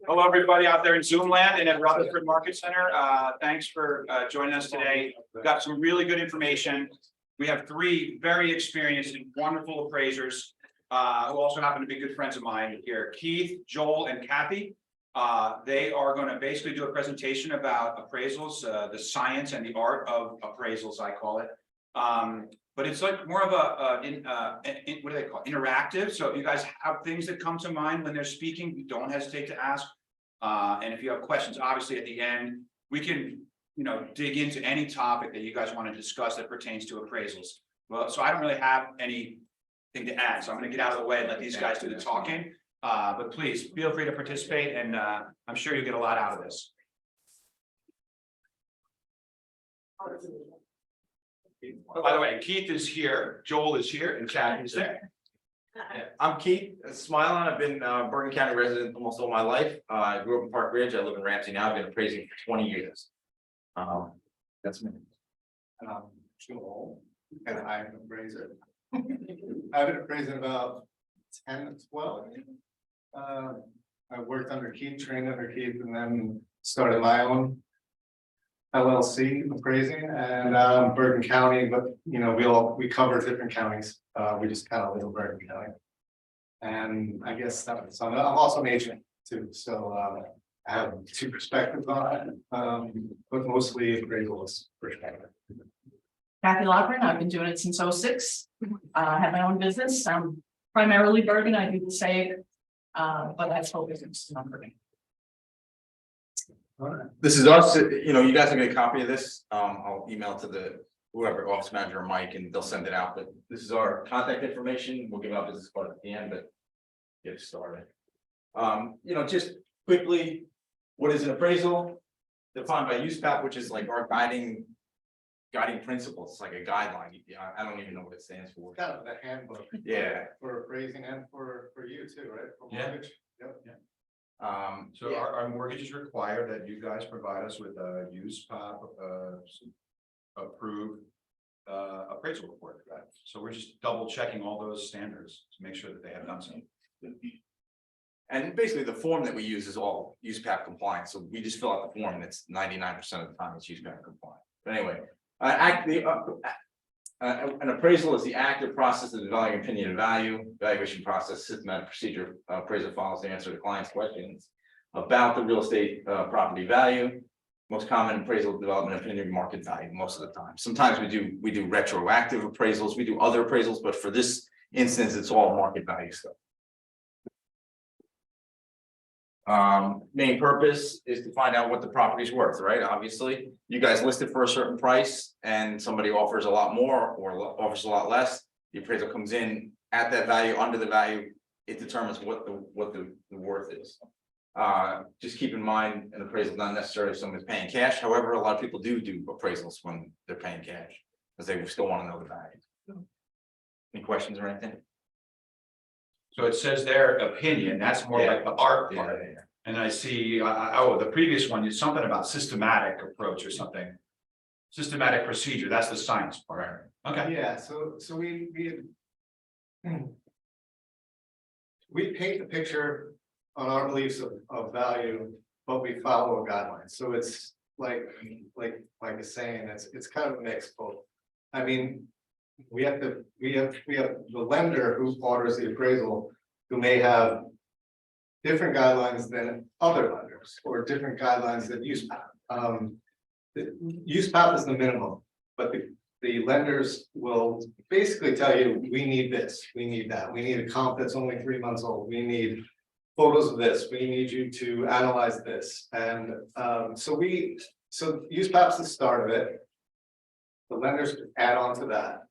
Hello, everybody out there in Zoom land and at Rutherford Market Center. Thanks for joining us today. We've got some really good information. We have three very experienced and wonderful appraisers who also happen to be good friends of mine here, Keith, Joel, and Kathy. They are going to basically do a presentation about appraisals, the science and the art of appraisals, I call it. But it's like more of a what do they call it? Interactive. So if you guys have things that come to mind when they're speaking, don't hesitate to ask. And if you have questions, obviously at the end, we can, dig into any topic that you guys want to discuss that pertains to appraisals. Well, so I don't really have anything to add, so I'm going to get out of the way and let these guys do the talking. But please feel free to participate, and I'm sure you'll get a lot out of this. By the way, Keith is here, Joel is here, and Chad is there. Yeah, I'm Keith Smilon. I've been Bergen County resident almost all my life. I grew up in Park Ridge. I live in Ramsey now. I've been appraising for 20 years. That's me. Joel, and I'm an appraiser. I've been appraising about 10 to 12. I worked under Keith, trained under Keith, and then started my own LLC appraising and Bergen County, but we cover different counties. We just kind of live in Bergen County. And I guess that's I'm also an agent too, so I have two perspectives on it, but mostly appraisals perspective. Kathy Lochran, I've been doing it since '06. I have my own business. I'm primarily Bergen. I do the same, but that's whole business is not Bergen. This is us. You guys will get a copy of this. I'll email to the whoever office manager or Mike, and they'll send it out. But this is our contact information. We'll give out business card at the end, but get started. Just quickly, what is an appraisal? Defined by USPAP, which is like our guiding principles. It's like a guideline. I don't even know what it stands for. Kind of the handbook. Yeah. For appraising and for you too, right? For mortgage. Yep. So our mortgages require that you guys provide us with a USPAP approved appraisal report, right? So we're just double checking all those standards to make sure that they have done so. And basically the form that we use is all USPAP compliant. So we just fill out the form and it's 99% of the time it's USPAP compliant. But anyway, an appraisal is the active process of developing opinion and value, evaluation process, systematic procedure, appraiser follows to answer the client's questions about the real estate property value. Most common appraisal development opinion market value most of the time. Sometimes we do retroactive appraisals, we do other appraisals, but for this instance, it's all market value stuff. Main purpose is to find out what the property's worth, right? Obviously, you guys list it for a certain price and somebody offers a lot more or offers a lot less. The appraisal comes in at that value, under the value, it determines what the worth is. Just keep in mind, an appraisal is not necessarily if someone's paying cash. However, a lot of people do appraisals when they're paying cash because they still want to know the value. Any questions or anything? So it says their opinion, that's more like the art part. Yeah. And I see, the previous one is something about systematic approach or something. Systematic procedure, that's the science part. Okay. Yeah, so we paint the picture on our beliefs of value, but we follow a guideline. So it's like a saying, it's kind of a mix both. I mean, we have the lender who orders the appraisal, who may have different guidelines than other lenders or different guidelines than USPAP. The USPAP is the minimum, but the lenders will basically tell you, we need this, we need that, we need a comp that's only 3 months old, we need photos of this, we need you to analyze this. And so USPAP's the start of it. The lenders add on to that.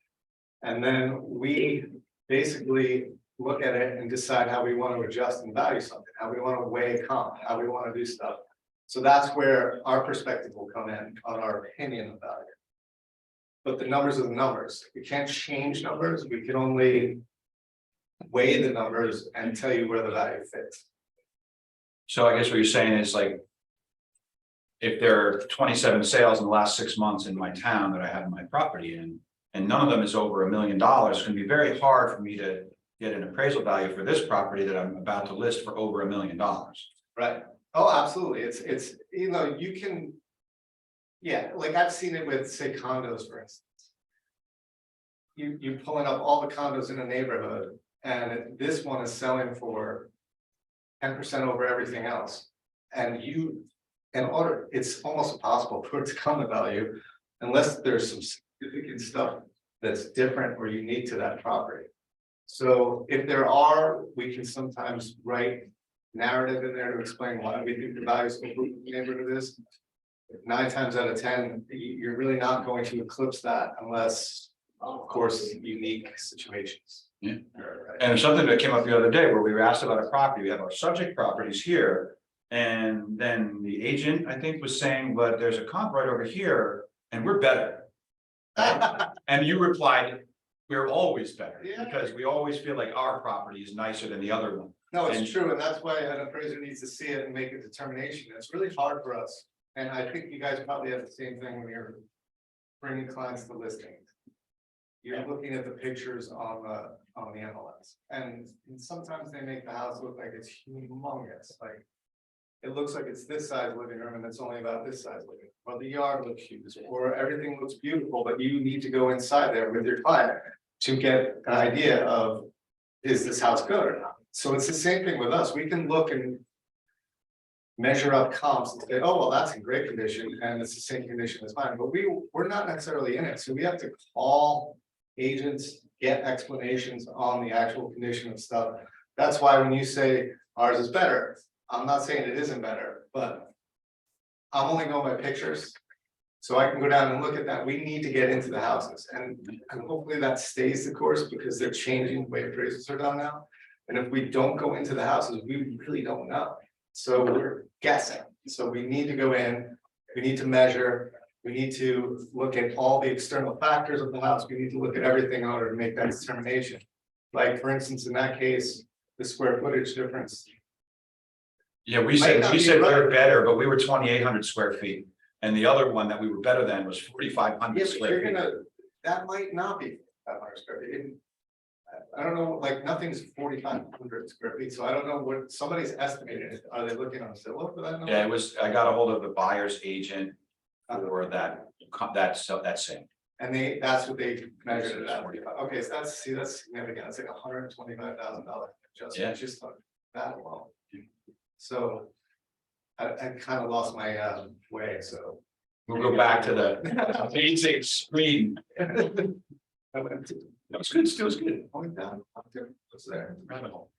And then we basically look at it and decide how we want to adjust and value something, how we want to weigh comp, how we want to do stuff. So that's where our perspective will come in on our opinion of value. But the numbers are the numbers. We can't change numbers. We can only weigh the numbers and tell you where the value fits. So I guess what you're saying is like, if there are 27 sales in the last 6 months in my town that I have my property in, and none of them is over $1 million, it's going to be very hard for me to get an appraisal value for this property that I'm about to list for over $1 million. Right. Oh, absolutely. It's, you know, you can. Yeah, like I've seen it with, say, condos, for instance. You're pulling up all the condos in a neighborhood, and this one is selling for 10% over everything else. And it's almost impossible for it to come to value unless there's some significant stuff that's different or unique to that property. So if there are, we can sometimes write narrative in there to explain why we think the value is so good in the neighborhood is. 9 times out of 10, you're really not going to eclipse that unless, of course, unique situations. Yeah. Right. And something that came up the other day where we were asked about a property, we have our subject properties here. And then the agent, I think, was saying, but there's a comp right over here and we're better. And you replied, we're always better, Yeah. because we always feel like our property is nicer than the other one. No, And- it's true, and that's why an appraiser needs to see it and make a determination. It's really hard for us. And I think you guys probably have the same thing when you're bringing clients to listings. You're looking at the pictures on the MLS, and sometimes they make the house look like it's humongous, like. It looks like it's this size living room and it's only about this size living room. Well, the yard looks huge, or everything looks beautiful, but you need to go inside there with your client to get an idea of, is this house good or not? So it's the same thing with us. We can look and measure up comps and say, oh, well, that's in great condition and it's the same condition as mine, but we're not necessarily in it. So we have to call agents, get explanations on the actual condition of stuff. That's why when you say ours is better, I'm not saying it isn't better, but I'm only going by pictures. So I can go down and look at that. We need to get into the houses, and hopefully that stays the course, because they're changing the way appraisals are done now. And if we don't go into the houses, we really don't know. So we're guessing. So we need to go in, we need to measure, we need to look at all the external factors of the house. We need to look at everything in order to make that determination. Like, for instance, in that case, the square footage difference. Yeah, we Might said, not we be said right. we're better, but we were 2,800 square feet. And the other one that we were better than was 4,500 Yeah, but square you're feet. gonna, that might not be 500 square feet. I don't know, like, nothing's 4,500 square feet, so I don't know what somebody's estimated it. Are they looking on Zillow for that number? Yeah, it was, I got a hold of the buyer's agent for that sale. And that's what they measured it at. Okay, so that's significant. It's like $125,000 Yeah. just on that alone. So I kind of lost my way, so. We'll go back to the amazing screen. That was good, still was good. Going down, what's there? Rabbit hole.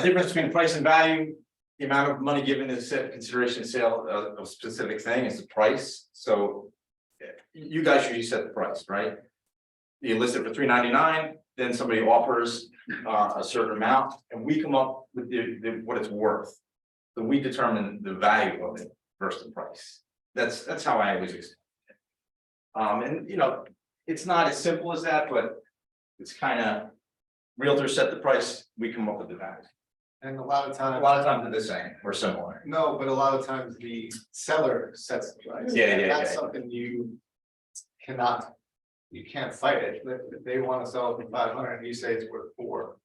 Difference between price and value, the amount of money given is consideration sale of a specific thing is the price, so. You guys usually set the price, right? You list it for $399, then somebody offers a certain amount, and we come up with what it's worth. So we determine the value of it versus the price. That's how I always explain it. And you know, it's not as simple as that, but it's kind of, realtors set the price, we come up with the value. And a lot of times. A lot of times they're the same or similar. No, but a lot of times the seller sets the price. Yeah, And yeah, that's yeah. something you can't fight it. If they want to sell it for 500 and you say it's worth 4.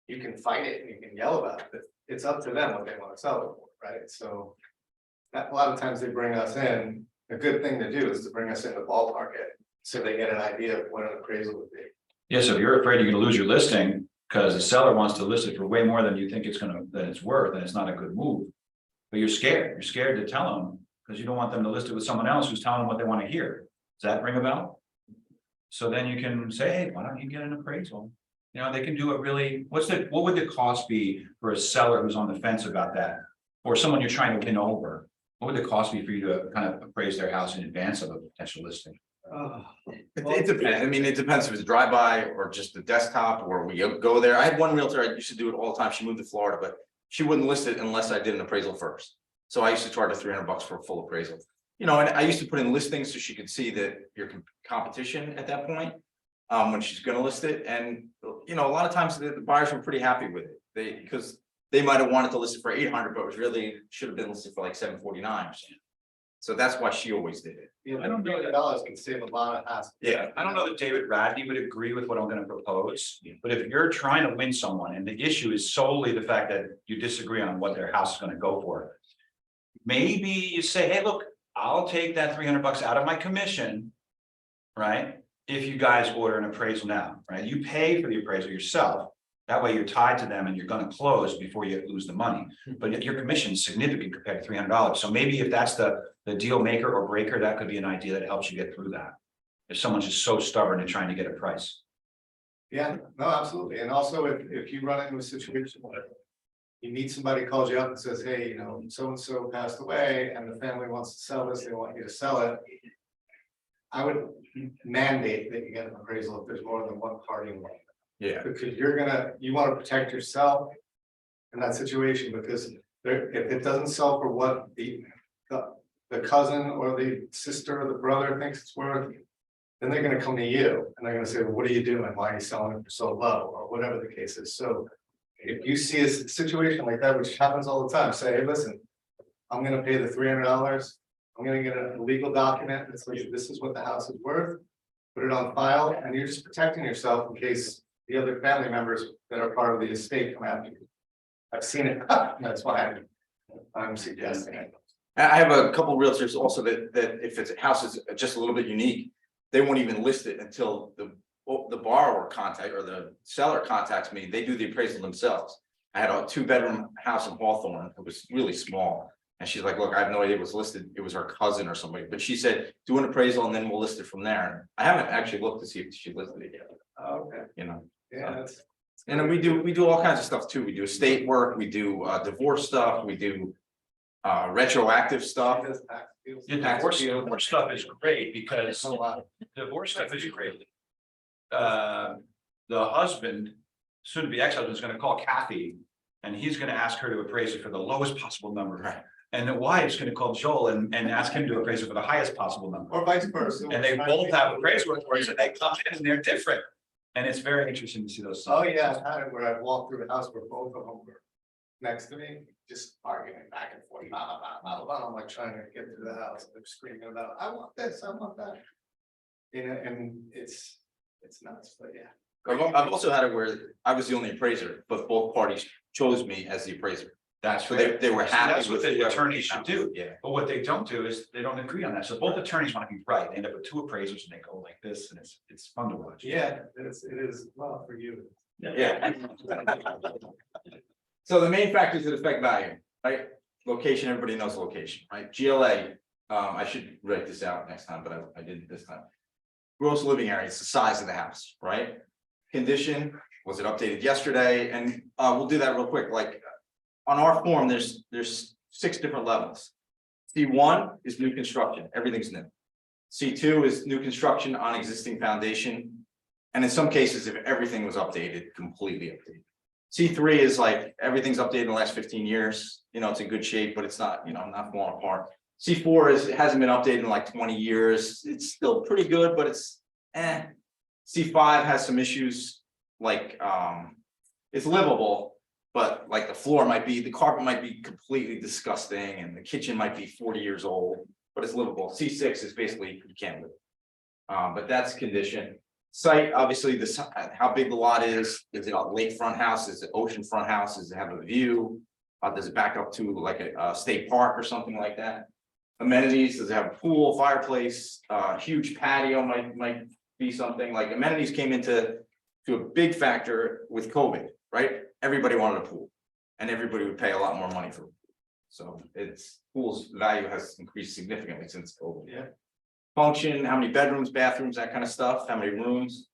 You can fight it and you can yell about it. It's up to them what they want to sell it for, right? So. A lot of times they bring us in, a good thing to do is to bring us in the ballpark it, so they get an idea of what an appraisal would be. Yeah, so if you're afraid you're gonna lose your listing because the seller wants to list it for way more than you think than it's worth, and it's not a good move. But you're scared to tell them because you don't want them to list it with someone else who's telling them what they want to hear. Does that ring a bell? So then you can say, hey, why don't you get an appraisal? You know, they can do it really, what would the cost be for a seller who's on the fence about that? Or someone you're trying to win over? What would the cost be for you to kind of appraise their house in advance of a potential listing? It depends. I mean, it depends if it's a drive-by or just the desktop or we go there. I had one realtor, I used to do it all the time. She moved to Florida, but she wouldn't list it unless I did an appraisal first. So I used to charge her $300 for a full appraisal. You know, and I used to put in listings so she could see that your competition at that point. When she's gonna list it. And, you know, a lot of times the buyers were pretty happy with it. Because they might have wanted to list it for 800, but it was really should have been listed for like 749. So that's why she always did it. You know, I don't know that- $300 can save a lot of hassle. Yeah. I don't know that David Radney would agree with what I'm gonna propose, but if you're trying to win someone and the issue is solely the fact that you disagree on what their house is gonna go for. Maybe you say, hey, look, I'll take that $300 out of my commission. Right? If you guys order an appraisal now, right? You pay for the appraisal yourself. That way you're tied to them and you're gonna close before you lose the money. But your commission is significant compared to $300. So maybe if that's the deal maker or breaker, that could be an idea that helps you get through that. If someone's just so stubborn and trying to get a price. Yeah, no, absolutely. And also if you run into a situation where you meet somebody, calls you up and says, hey, you know, so-and-so passed away and the family wants to sell this, they want you to sell it. I would mandate that you get an appraisal if there's more than one party involved. Yeah. Because you want to protect yourself in that situation, because there, if it doesn't sell for what the cousin or the sister or the brother thinks it's worth, then they're gonna come to you and they're gonna say, well, what are you doing? Why are you selling it for so low? Or whatever the case is. So if you see a situation like that, which happens all the time, say, hey, listen, I'm gonna pay the $300. I'm gonna get a legal document that says this is what the house is worth. Put it on file, and you're just protecting yourself in case the other family members that are part of the estate come after you. I've seen it, that's why I'm suggesting it. I have a couple realtors also that if it's a house is just a little bit unique, they won't even list it until the borrower contact or the seller contacts me. They do the appraisal themselves. I had a 2-bedroom house in Hawthorne. It was really small. And she's like, look, I have no idea it was listed. It was her cousin or somebody, but she said, do an appraisal and then we'll list it from there. I haven't actually looked to see if she listed it yet, Okay, you know. yeah, that's. And then we do all kinds of stuff too. We do estate work, we do divorce stuff, we do retroactive stuff. Yeah, divorce stuff is great because A lot. divorce stuff is great. The husband, soon to be ex-husband, is gonna call Kathy. And he's gonna ask her to appraise it for the lowest possible number. Right. And the wife's gonna call Joel and ask him to appraise it for the highest possible number. Or vice versa. And they both have appraisal reports and they come in and they're different. And it's very interesting to see those. Oh, yeah, I've had it where I've walked through the house where both of them were next to me, just arguing back and forth, blah, blah, blah, blah, blah. I'm like trying to get through the house, they're screaming about, I want this, I want that. You know, and it's nuts, but yeah. I've also had it where I was the only appraiser, but both parties chose me as the appraiser. That's So right. they were happy. That's what with the attorneys should do. Yeah. But what they don't do is they don't agree on that. So both attorneys want to be right. They end up with 2 appraisers and they go like this and it's fun to watch. Yeah, it is, well, for you. Yeah. So the main factors that affect value, right? Location, everybody knows location, right? GLA, I should write this out next time, but I didn't this time. Gross living area, it's the size of the house, right? Condition, was it updated yesterday? And we'll do that real quick, like on our form, there's 6 different levels. C1 is new construction, everything's new. C2 is new construction on existing foundation. And in some cases, if everything was updated, completely updated. C3 is like, everything's updated in the last 15 years, you know, it's in good shape, but it's not, you know, not falling apart. C4 is, it hasn't been updated in like 20 years, it's still pretty good, but it's C5 has some issues, like, it's livable, but like the carpet might be completely disgusting and the kitchen might be 40 years old, but it's livable. C6 is basically, you can't live. But that's condition. Site, obviously, this, how big the lot is it a lakefront house, is it oceanfront house, does it have a view? Does it back up to like a state park or something like that? Amenities, does it have a pool, fireplace, huge patio might be something, like amenities came into a big factor with COVID, right? Everybody wanted a pool and everybody would pay a lot more money for it. So pool's value has increased significantly since COVID. Yeah. Function, how many bedrooms, bathrooms, that kind of stuff, how many rooms.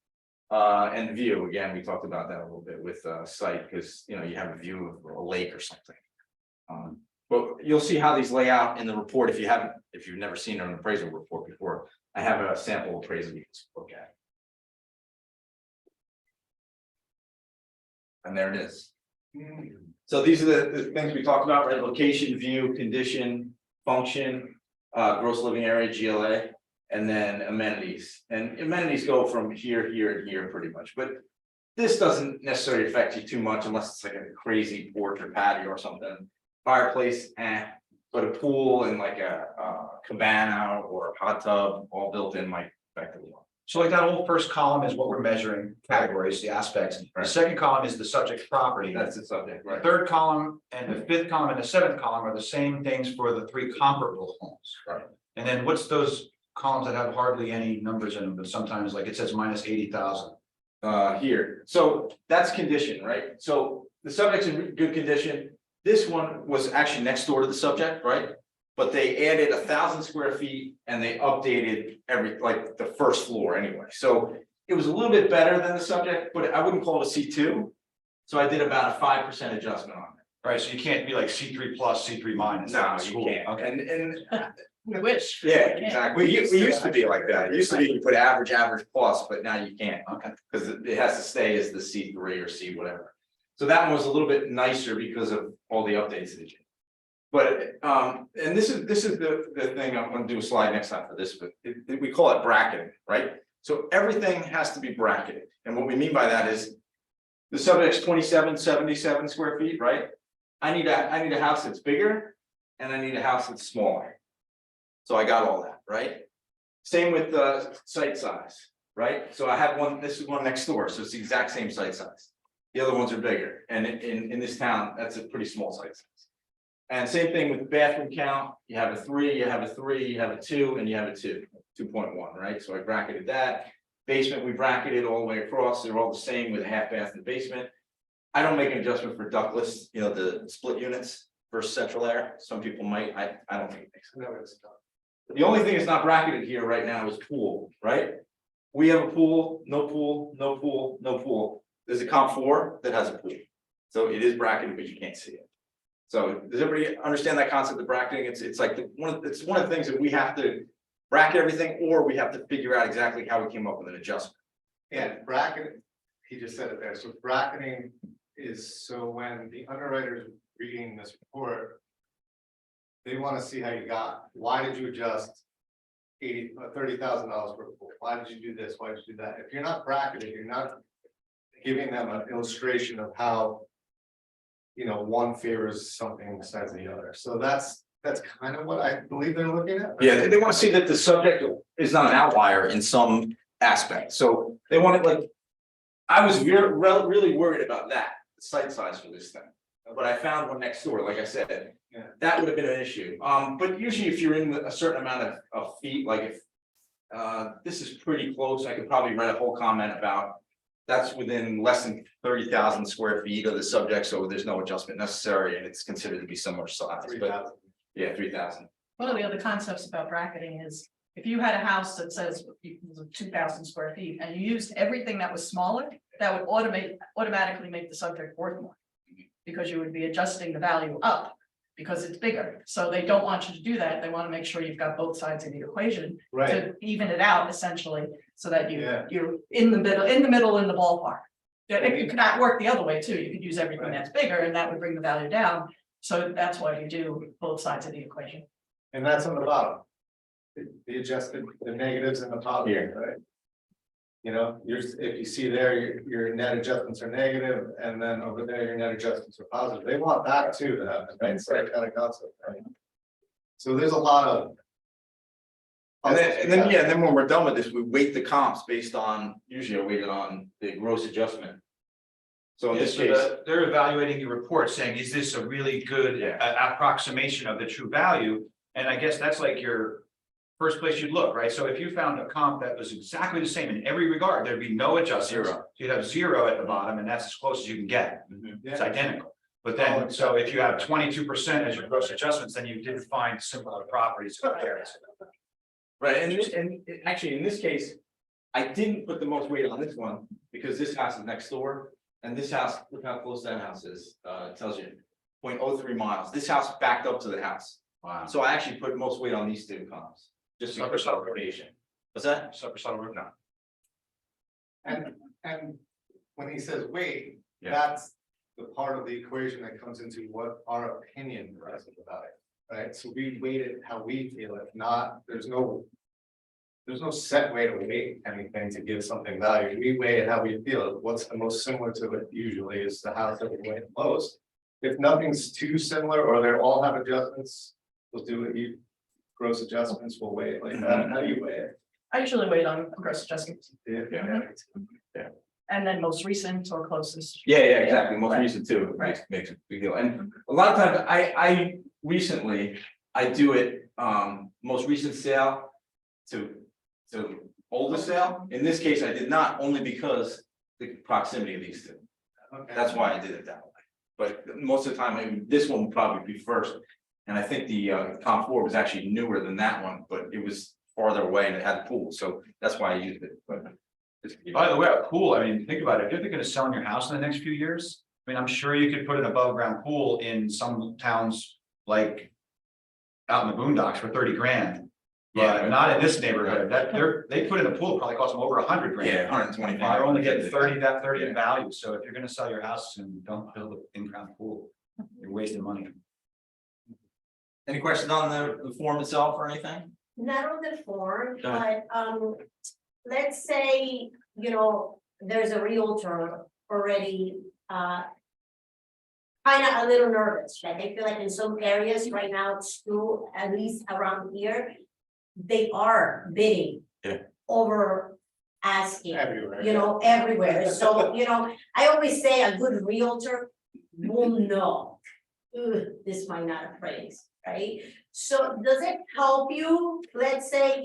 And view, again, we talked about that a little bit with site, because you know, you have a view of a lake or something. But you'll see how these lay out in the report if you've never seen an appraisal report before. I have a sample appraisal you can look at. And there it is. So these are the things we talked about, right? Location, view, condition, function, gross living area, GLA, and then amenities. And amenities go from here, here, and here pretty much, but this doesn't necessarily affect you too much unless it's like a crazy porch or patio or something. Fireplace, But a pool and like a cabana or a hot tub, all built in might affect it a lot. So like that whole first column is what we're measuring, categories, the aspects. The Right. second column is the subject property. That's the subject, The right? third column and the fifth column and the seventh column are the same things for the three comparable homes. Right. And then what's those columns that have hardly any numbers in them, but sometimes like it says minus 80,000. Here, so that's condition, right? So the subject's in good condition. This one was actually next door to the subject, right? But they added 1,000 square feet and they updated like the first floor anyway. So it was a little bit better than the subject, but I wouldn't call it a C2. So I did about a 5% adjustment on it. Right, so you can't be like C3 plus, C3 minus. No, That's you cool. can't. Okay. And We wish. yeah, exactly. We used to be like that. It used to be you put average, average plus, but now you can't. Okay. Because it has to stay as the C3 or C whatever. So that one was a little bit nicer because of all the updates that you. But and this is the thing, I'm gonna do a slide next time for this, but we call it bracketing, right? So everything has to be bracketed. And what we mean by that is the subject's 2777 square feet, right? I need a house that's bigger and I need a house that's smaller. So I got all that, right? Same with the site size, right? So I have one, this is one next door, so it's the exact same site size. The other ones are bigger, and in this town, that's a pretty small site size. And same thing with the bathroom count, you have a 3, you have a 3, you have a 2, and you have a 2, 2.1, right? So I bracketed that. Basement, we bracketed all the way across, they're all the same with a half bath in the basement. I don't make an adjustment for ductless, you know, the split units versus central air. Some people might, I don't think it makes sense. No, it's not. The only thing that's not bracketed here right now is pool, right? We have a pool, no pool, no pool, no pool. There's a comp 4 that has a pool. So it is bracketed, but you can't see it. So does everybody understand that concept of bracketing? It's like it's one of the things that we have to bracket everything, or we have to figure out exactly how we came up with an adjustment. Yeah, bracket, he just said it there, so bracketing is so when the underwriter's reading this report. They wanna see how you got, why did you adjust $30,000 for a pool? Why did you do this? Why did you do that? If you're not bracketed, you're not giving them an illustration of how. You know, one favors something besides the other, so that's kind of what I believe they're looking at. Yeah, they want to see that the subject is not an outlier in some aspect, so they want it like. I was really worried about that, the site size for this thing, but I found one next door, like I said. Yeah. That would have been an issue, but usually if you're in a certain amount of feet, like if. This is pretty close, I could probably write a whole comment about. That's within less than 30,000 square feet of the subject, so there's no adjustment necessary, and it's considered to be similar size, but 3,000. yeah, 3,000. One of the other concepts about bracketing is if you had a house that says 2,000 square feet and you used everything that was smaller, that would automatically make the subject worth more. Because you would be adjusting the value up because it's bigger. So they don't want you to do that. They want to make sure you've got both sides of the equation Right, to even it out essentially, so that Yeah. you're in the middle in the ballpark. Yeah, it could not work the other way too. You could use everything that's bigger and that would bring the value down. So that's why you do both sides of the equation. and that's on the bottom. The adjusted, the negatives in the top here, right? You know, if you see there, your net adjustments are negative, and then over there, your net adjustments are positive. They want that too, to happen, right? So that kind of concept, right? So there's a lot of. And then when we're done with this, we weight the comps based on, usually I weight it on the gross adjustment. So in this case, They're evaluating your report saying, is this a really good approximation of the true value? And I guess that's like your first place you'd look, right? So if you found a comp that was exactly the same in every regard, there'd be no adjustments. Zero. You'd have 0 at the bottom, and that's as close as you can get. It's identical. But then, so if you have 22% as your gross adjustments, then you didn't find similar properties in comparison. right, and actually in this case, I didn't put the most weight on this one because this house is next door. And this house, look how close that house is, it tells you 0.03 miles. This house backed up to the house. Wow. So I actually put most weight on these 2 comps. Just for rotation. What's that? Subpercent roof, no. And when he says wait, Yeah. that's the part of the equation that comes into what our opinion is about it, right? So we weight it how we feel it, not, there's no set way to weight anything to give something value. We weigh it how we feel it. What's the most similar to it usually is the house that we weigh the most. If nothing's too similar or they all have adjustments, we'll do it, you, gross adjustments, we'll weigh it like that, how do you weigh it? I usually wait on gross adjustments Yeah. and then most recent or closest. Yeah, exactly, most Right. recent too, Right. makes a big deal, and a lot of times, I recently, I do it, most recent sale to oldest sale, in this case, I did not, only because the proximity of these two, Okay. that's why I did it that way. But most of the time, this one would probably be first, and I think the comp 4 was actually newer than that one, but it was farther away and it had a pool, so that's why I used it, but. By the way, a pool, I mean, think about it, if you're thinking of selling your house in the next few years, I mean, I'm sure you could put an above ground pool in some towns like. Out in the boondocks for 30 grand, Yeah, but not in this neighborhood, that they put in a pool, probably cost them over 100 grand. Yeah, And 125. they're only getting 30 in value, so if you're gonna sell your house and don't build an in-ground pool, you're wasting money. Any questions on the form itself or anything? Not on the form, Go but, let's say, there's a realtor already, kind of a little nervous, like I feel like in some areas right now, too, at least around here, they are bidding. Yeah. Over asking, Everywhere. everywhere, so, I always say a good realtor will know. "Ugh, this might not appraise, right? So does it help you, let's say,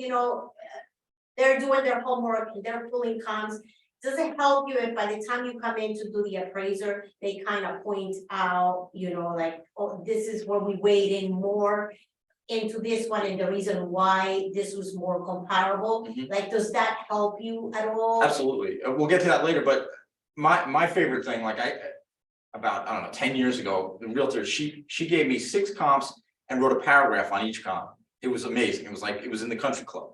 they're doing their homework, and they're pulling comps. Does it help you if by the time you come in to do the appraiser, they kind of point out, like, oh, this is where we weighed in more into this one and the reason why this was more comparable? Mhm. Like, does that help you at all? Absolutely, we'll get to that later, but my favorite thing, like about, I don't know, 10 years ago, the realtor, she gave me 6 comps and wrote a paragraph on each comp. It was amazing, it was like, it was in the country club.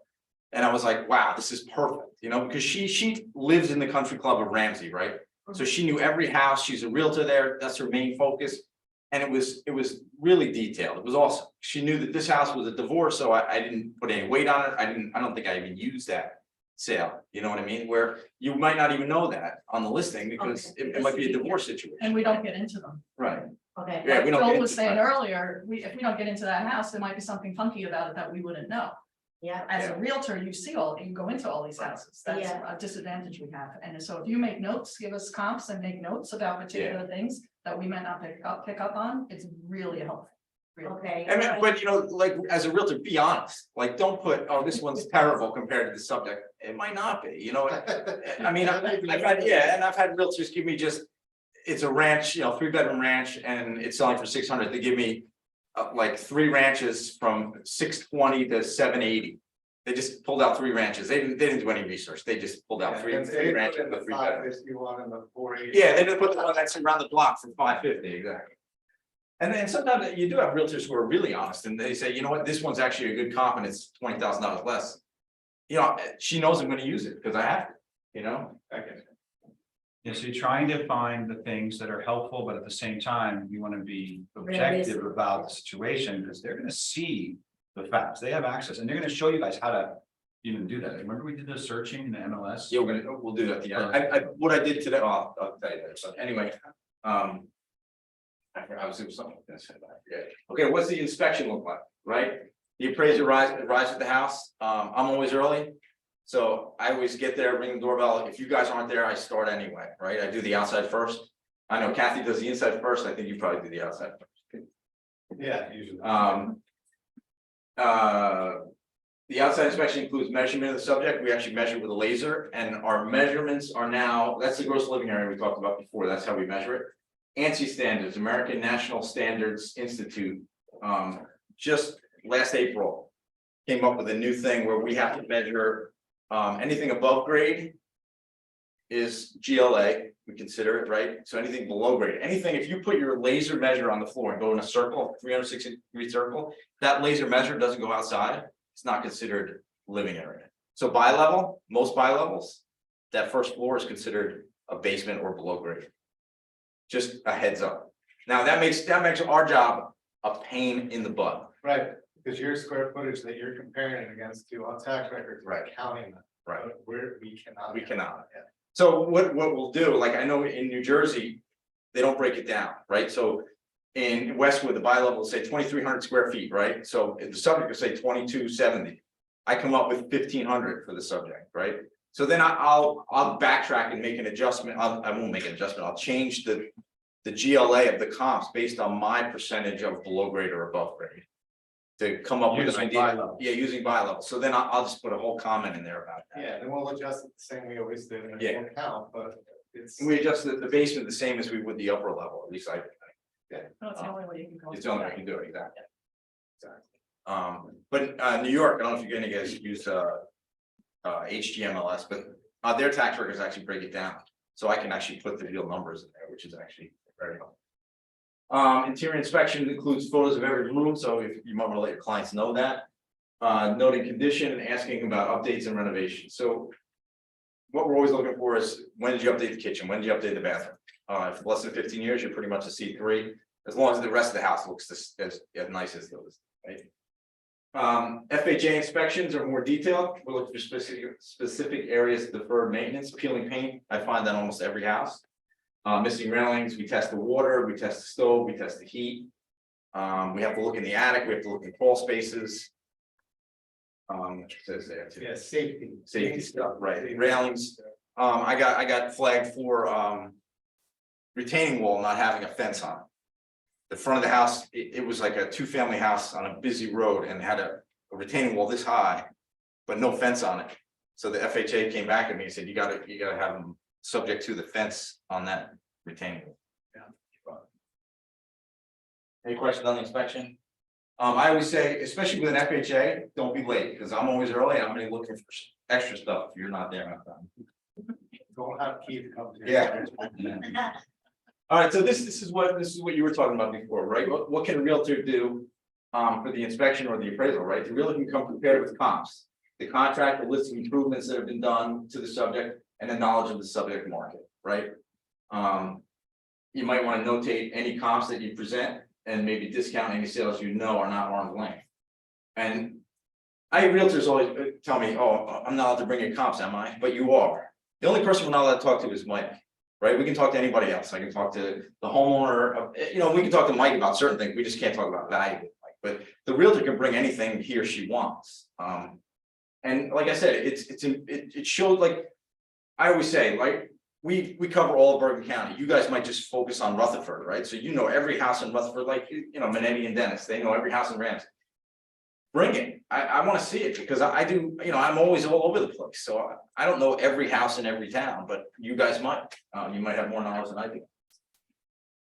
And I was like, wow, this is perfect, because she lives in the country club of Ramsey, right? So she knew every house, she's a realtor there, that's her main focus. And it was really detailed, it was awesome. She knew that this house was a divorce, so I didn't put any weight on it, I don't think I even used that sale, you know what I mean? Where you might not even know that on the listing, because Okay. it might be a divorce situation. And we don't get into them. Right, Okay. yeah, we don't. Phil get was into saying that. earlier, if we don't get into that house, there might be something funky about it that we wouldn't know. Yeah, As a Yeah. realtor, you go into all these houses, that's Yeah. a disadvantage we have, and so if you make notes, give us comps and make notes about particular things that we might not pick up on, it's really helpful. Really. okay. I mean, but like, as a realtor, be honest, like, don't put, oh, this one's terrible compared to the subject, it might not be, I mean, I've had, and I've had realtors give me just, it's a ranch, 3-bedroom ranch, and it's selling for 600, they give me. Like 3 ranches from 620 to 780. They just pulled out 3 ranches. They didn't do any research. They just pulled out three ranches. In the with 3 bedrooms. 551 and the 480. Yeah, they didn't put the one that's around the block for 550, exactly. And then sometimes you do have realtors who are really honest and they say, you know what, this one's actually a good comp and it's $20,000 less. She knows I'm gonna use it because I have to, Okay. Yeah, so you're trying to find the things that are helpful, but at the same time, you want to be objective Realistic. about the situation, because they're gonna see the facts, they have access, and they're gonna show you guys how to even do that. Remember we did the searching in the MLS? Yeah, we'll do that. What I did today, I'll tell you that, so anyway, I was doing something. I forget. Okay, what's the inspection look like, right? The appraiser arrives at the house, I'm always early. So I always get there, ring the doorbell, if you guys aren't there, I start anyway, right? I do the outside first. I know Kathy does the inside first, I think you probably do the outside first. Yeah, usually. The outside inspection includes measurement of the subject. We actually measure with a laser, and our measurements are now, that's the gross living area we talked about before, that's how we measure it. ANSI standards, American National Standards Institute, just last April came up with a new thing where we have to measure anything above grade is GLA, we consider it, right? So anything below grade, anything, if you put your laser measure on the floor and go in a circle, 360-degree circle, that laser measure doesn't go outside, it's not considered living area. So bi-level, most bi-levels, that first floor is considered a basement or below grade. Just a heads up. Now that makes our job a pain in the butt. Right, because your square footage that you're comparing it against to on tax records, Right. counting them. Right. But we cannot. We cannot. Yeah. So what we'll do, like I know in New Jersey, they don't break it down, right? So in Westwood, the buy level will say 2,300 square feet, right? So if the subject will say 2,270. I come up with 1,500 for the subject, right? So then I'll backtrack and make an adjustment. I won't make an adjustment. I'll change the GLA of the comps based on my percentage of below grade or above grade. To come up with an Using idea. buy level. Yeah, using buy level. So then I'll just put a whole comment in there about that. Yeah, then we'll adjust it the same we always did in Yeah. the account, but it's. And we adjust the basement the same as we would the upper level, at least I. That's the only way you can go. It's the only way I can do it, exactly. Exactly. But New York, I don't know if you're gonna guys use HGMLS, but their tax records actually break it down. So I can actually put the real numbers in there, which is actually very helpful. Interior inspection includes photos of every room, so if you might want to let your clients know that. Noting condition and asking about updates and renovations. So what we're always looking for is, when did you update the kitchen? When did you update the bathroom? If less than 15 years, you're pretty much a C3, as long as the rest of the house looks as nice as those, right? FHA inspections are more detailed. We're looking for specific areas of deferred maintenance, peeling paint. I find that almost every house. Missing railings, we test the water, we test the stove, we test the heat. We have to look in the attic, we have to look in crawl spaces. It says there too. Yeah, safety. Safety stuff, right, railings. I got flagged for retaining wall not having a fence on it. The front of the house, it was like a 2-family house on a busy road and had a retaining wall this high, but no fence on it. So the FHA came back at me and said, you gotta have them subject to the fence on that retaining wall. Yeah. Any questions on the inspection? I always say, especially with an FHA, don't be late, because I'm always early. I'm gonna be looking for extra stuff if you're not there on time. Don't have Keith come to. Yeah. All right, so this is what you were talking about before, right? What can a realtor do for the inspection or the appraisal, right? The realtor can come prepared with comps, the contract, the list of improvements that have been done to the subject, and the knowledge of the subject market, right? You might want to notate any comps that you present and maybe discount any sales you know are not arm's length. And I have realtors always tell me, oh, I'm not allowed to bring in comps, am I? But you are. The only person we're not allowed to talk to is Mike. Right, we can talk to anybody else. I can talk to the homeowner, we can talk to Mike about certain things. We just can't talk about value with Mike, but the realtor can bring anything he or she wants. And like I said, it showed, like I always say, like we cover all of Bergen County. You guys might just focus on Rutherford, right? So you know every house in Rutherford, like Manetti and Dennis, they know every house in Ramsey. Bring it. I want to see it, because I do, I'm always all over the place. So I don't know every house in every town, but you guys might. You might have more knowledge than I do.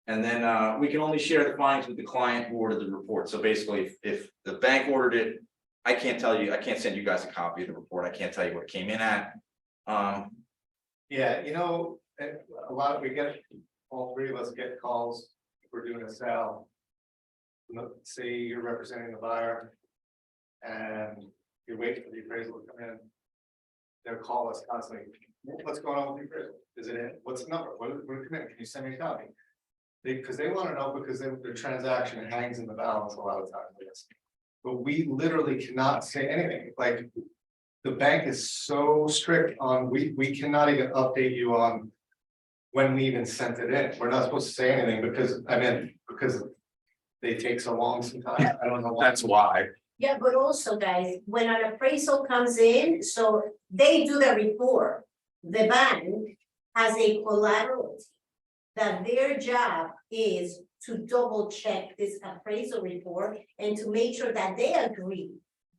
And then we can only share the findings with the client who ordered the report. So basically, if the bank ordered it, I can't send you guys a copy of the report. I can't tell you what it came in at. Yeah, a lot all three of us get calls if we're doing a sale. Say you're representing the buyer and you're waiting for the appraisal to come in. They'll call us constantly. What's going on with the appraisal? Is it in? What's the number? What come in? Can you send me a copy? Because they want to know, because their transaction hangs in the balance a lot of times. Yes. But we literally cannot say anything. Like the bank is so strict on, we cannot even update you on when we even sent it in. We're not supposed to say anything because they take so long sometimes. I don't know why. That's why. Yeah, but also, guys, when an appraisal comes in, so they do the report. The bank has a collateral that their job is to double check this appraisal report and to make sure that they agree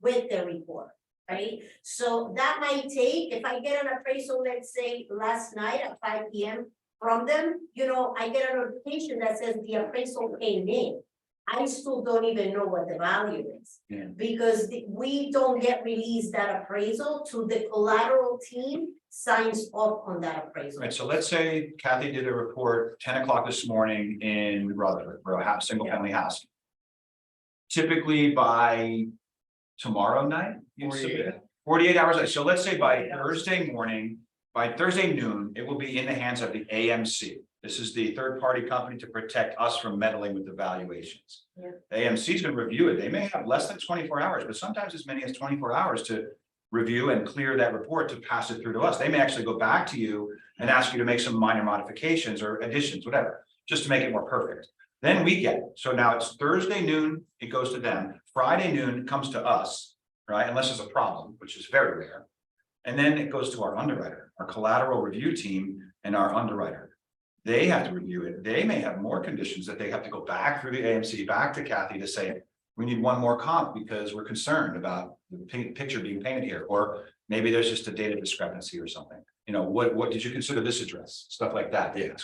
with the report, right? So that might take, if I get an appraisal, let's say last night at 5 p.m. from them, I get a notification that says the appraisal came in. I still don't even know what the value is. Yeah. Because we don't get released that appraisal to the collateral team signs off on that appraisal. Right, so let's say Kathy did a report 10 o'clock this morning in Rutherford for a single family house. Typically by tomorrow night, you submit it? 48 hours. So let's say by Thursday morning, by Thursday noon, it will be in the hands of the AMC. This is the third-party company to protect us from meddling with the valuations. Yeah. AMC is going to review it. They may have less than 24 hours, but sometimes as many as 24 hours to review and clear that report to pass it through to us. They may actually go back to you and ask you to make some minor modifications or additions, whatever, just to make it more perfect. Then we get it. So now it's Thursday noon, it goes to them. Friday noon, it comes to us, right? Unless there's a problem, which is very rare. And then it goes to our underwriter, our collateral review team and our underwriter. They have to review it. They may have more conditions that they have to go back through the AMC, back to Kathy to say, we need one more comp because we're concerned about the picture being painted here, or maybe there's just a data discrepancy or something. You know, what did you consider this address? Stuff like that. Yeah.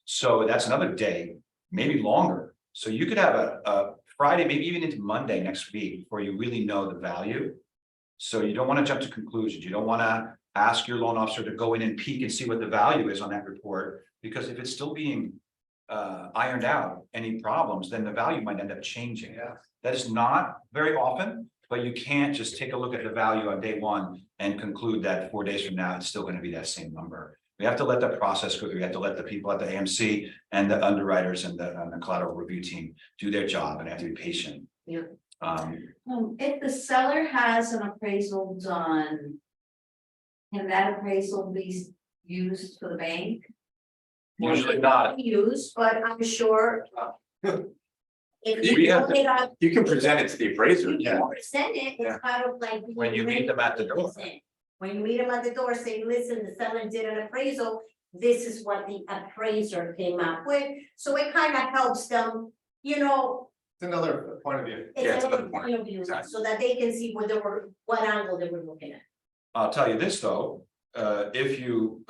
So that's another day, maybe longer. So you could have a Friday, maybe even into Monday next week before you really know the value. So you don't want to jump to conclusions. You don't want to ask your loan officer to go in and peek and see what the value is on that report, because if it's still being ironed out, any problems, then the value might end up changing. Yeah. That is not very often, but you can't just take a look at the value on day one and conclude that 4 days from now, it's still going to be that same number. We have to let that process go. We have to let the people at the AMC and the underwriters and the collateral review team do their job, and have to be patient. Yeah. If the seller has an appraisal done, can that appraisal be used for the bank? Usually not. Used, but I'm sure. If We you have only got, You can present it to the appraiser. you Yeah. can present it, Yeah. it's kind of like. When you meet them at the door. When you meet them at the door, say, listen, the seller did an appraisal, this is what the appraiser came up with, so it kind of helps them, you know. It's another point of view. Yeah, It's it's another another point of view, Exactly. so that they can see what they were, what angle they were looking at. I'll tell you this, though, if you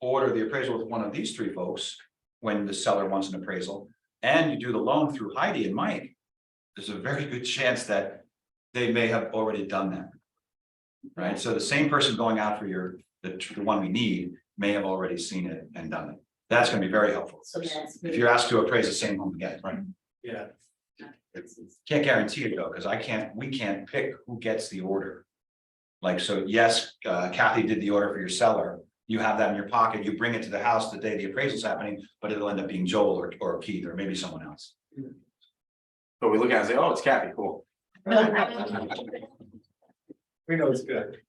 order the appraisal with one of these three folks, when the seller wants an appraisal, and you do the loan through Heidi and Mike, there's a very good chance that they may have already done that. Right, so the same person going out for the one we need may have already seen it and done it. That's gonna be very helpful. So that's. If you're asked to appraise the same home again, right? Yeah. Can't guarantee it though, because we can't pick who gets the order. Like, so yes, Kathy did the order for your seller. You have that in your pocket, you bring it to the house the day the appraisal's happening, but it'll end up being Joel or Keith or maybe someone else. But we look at it and say, oh, it's Kathy, cool. We know it's good.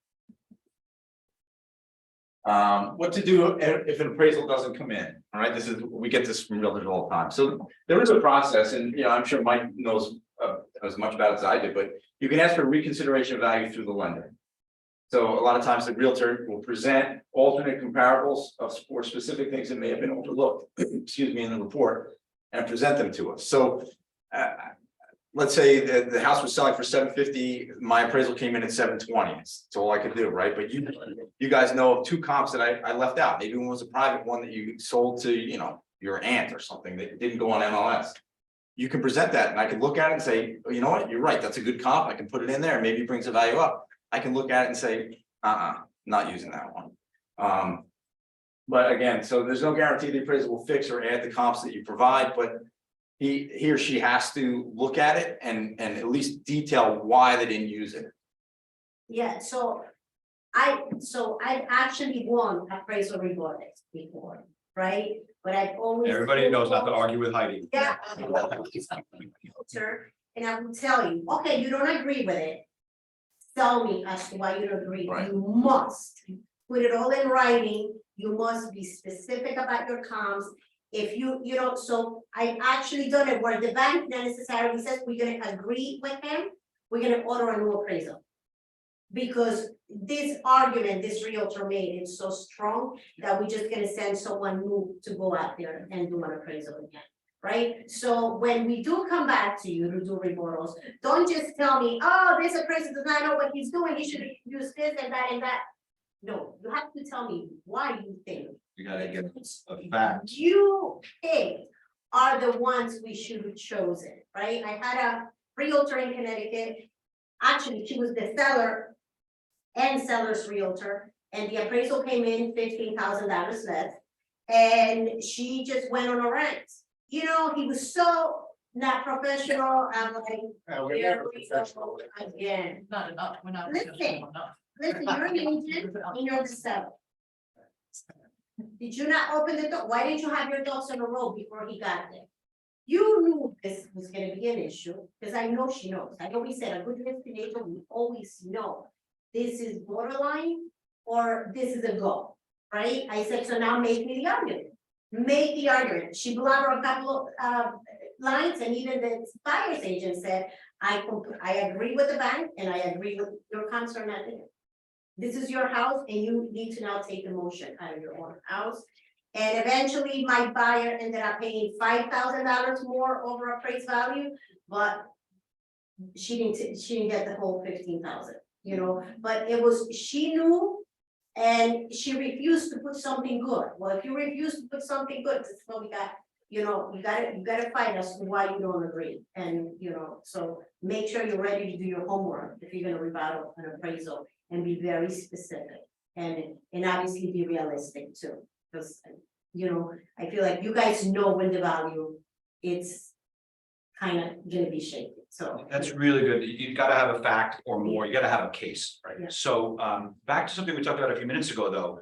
What to do if an appraisal doesn't come in, all right, we get this from realtors all the time, so there is a process, and you know, I'm sure Mike knows as much about it as I did, but you can ask for reconsideration of value through the lender. So a lot of times the realtor will present alternate comparables for specific things that may have been overlooked, excuse me, in the report, and present them to us, so let's say that the house was selling for $750, my appraisal came in at $720. That's all I could do, right? But you guys know of two comps that I left out. Maybe one was a private one that you sold to, you know, your aunt or something that didn't go on MLS. You can present that and I can look at it and say, oh, you know what, you're right, that's a good comp. I can put it in there, maybe it brings the value up. I can look at it and say, not using that one. But again, so there's no guarantee the appraiser will fix or add the comps that you provide, but he or she has to look at it and at least detail why they didn't use it. Yeah, so I've actually won appraisal reports before, right? But I've always. Everybody knows not to argue with Heidi. Yeah. And I will tell you, okay, you don't agree with it. Tell me as to why you don't agree. Right. You must put it all in writing. You must be specific about your comms. If you don't, so I actually done it where the bank not necessarily says we're gonna agree with him, we're gonna order a new appraisal. Because this argument, this realtor made is so strong that we're just gonna send someone new to go out there and do an appraisal again. Right, so when we do come back to you to do remodels, don't just tell me, oh, this appraiser does not know what he's doing, he should use this and that and that. No, you have to tell me why you think. You gotta get a fact. You picked are the ones we should have chosen, right? I had a realtor in Connecticut. Actually, she was the seller and seller's realtor, and the appraisal came in $15,000 less. And she just went on a rant. You know, he was so not professional. I'm like, We're here never we professional. go again. Not enough, we're not. Listen. enough. Listen, you're an agent and you're the seller. Did you not open the door? Why didn't you have your dogs on the road before he got there? You knew this was gonna be an issue, because I know she knows. I always said a good destination, we always know. This is borderline or this is a go, right? I said, so now make me the argument. Make the argument. She blew out her a couple of clients and even the buyer's agent said, I agree with the bank and I agree with your concern at it. This is your house and you need to now take the motion out of your own house. And eventually my buyer ended up paying $5,000 more over appraised value, but she didn't get the whole 15,000, you know, but it was, she knew. And she refused to put something good. Well, if you refuse to put something good, this is what we got, you know, you gotta find us why you don't agree. And, you know, so make sure you're ready to do your homework if you're gonna rebuttal an appraisal and be very specific. And obviously be realistic too, because, you know, I feel like you guys know when the value, it's kind of gonna be shaky, so. That's really good. You've got to have a fact or more. You got to have a case, right? Yeah. So back to something we talked about a few minutes ago, though.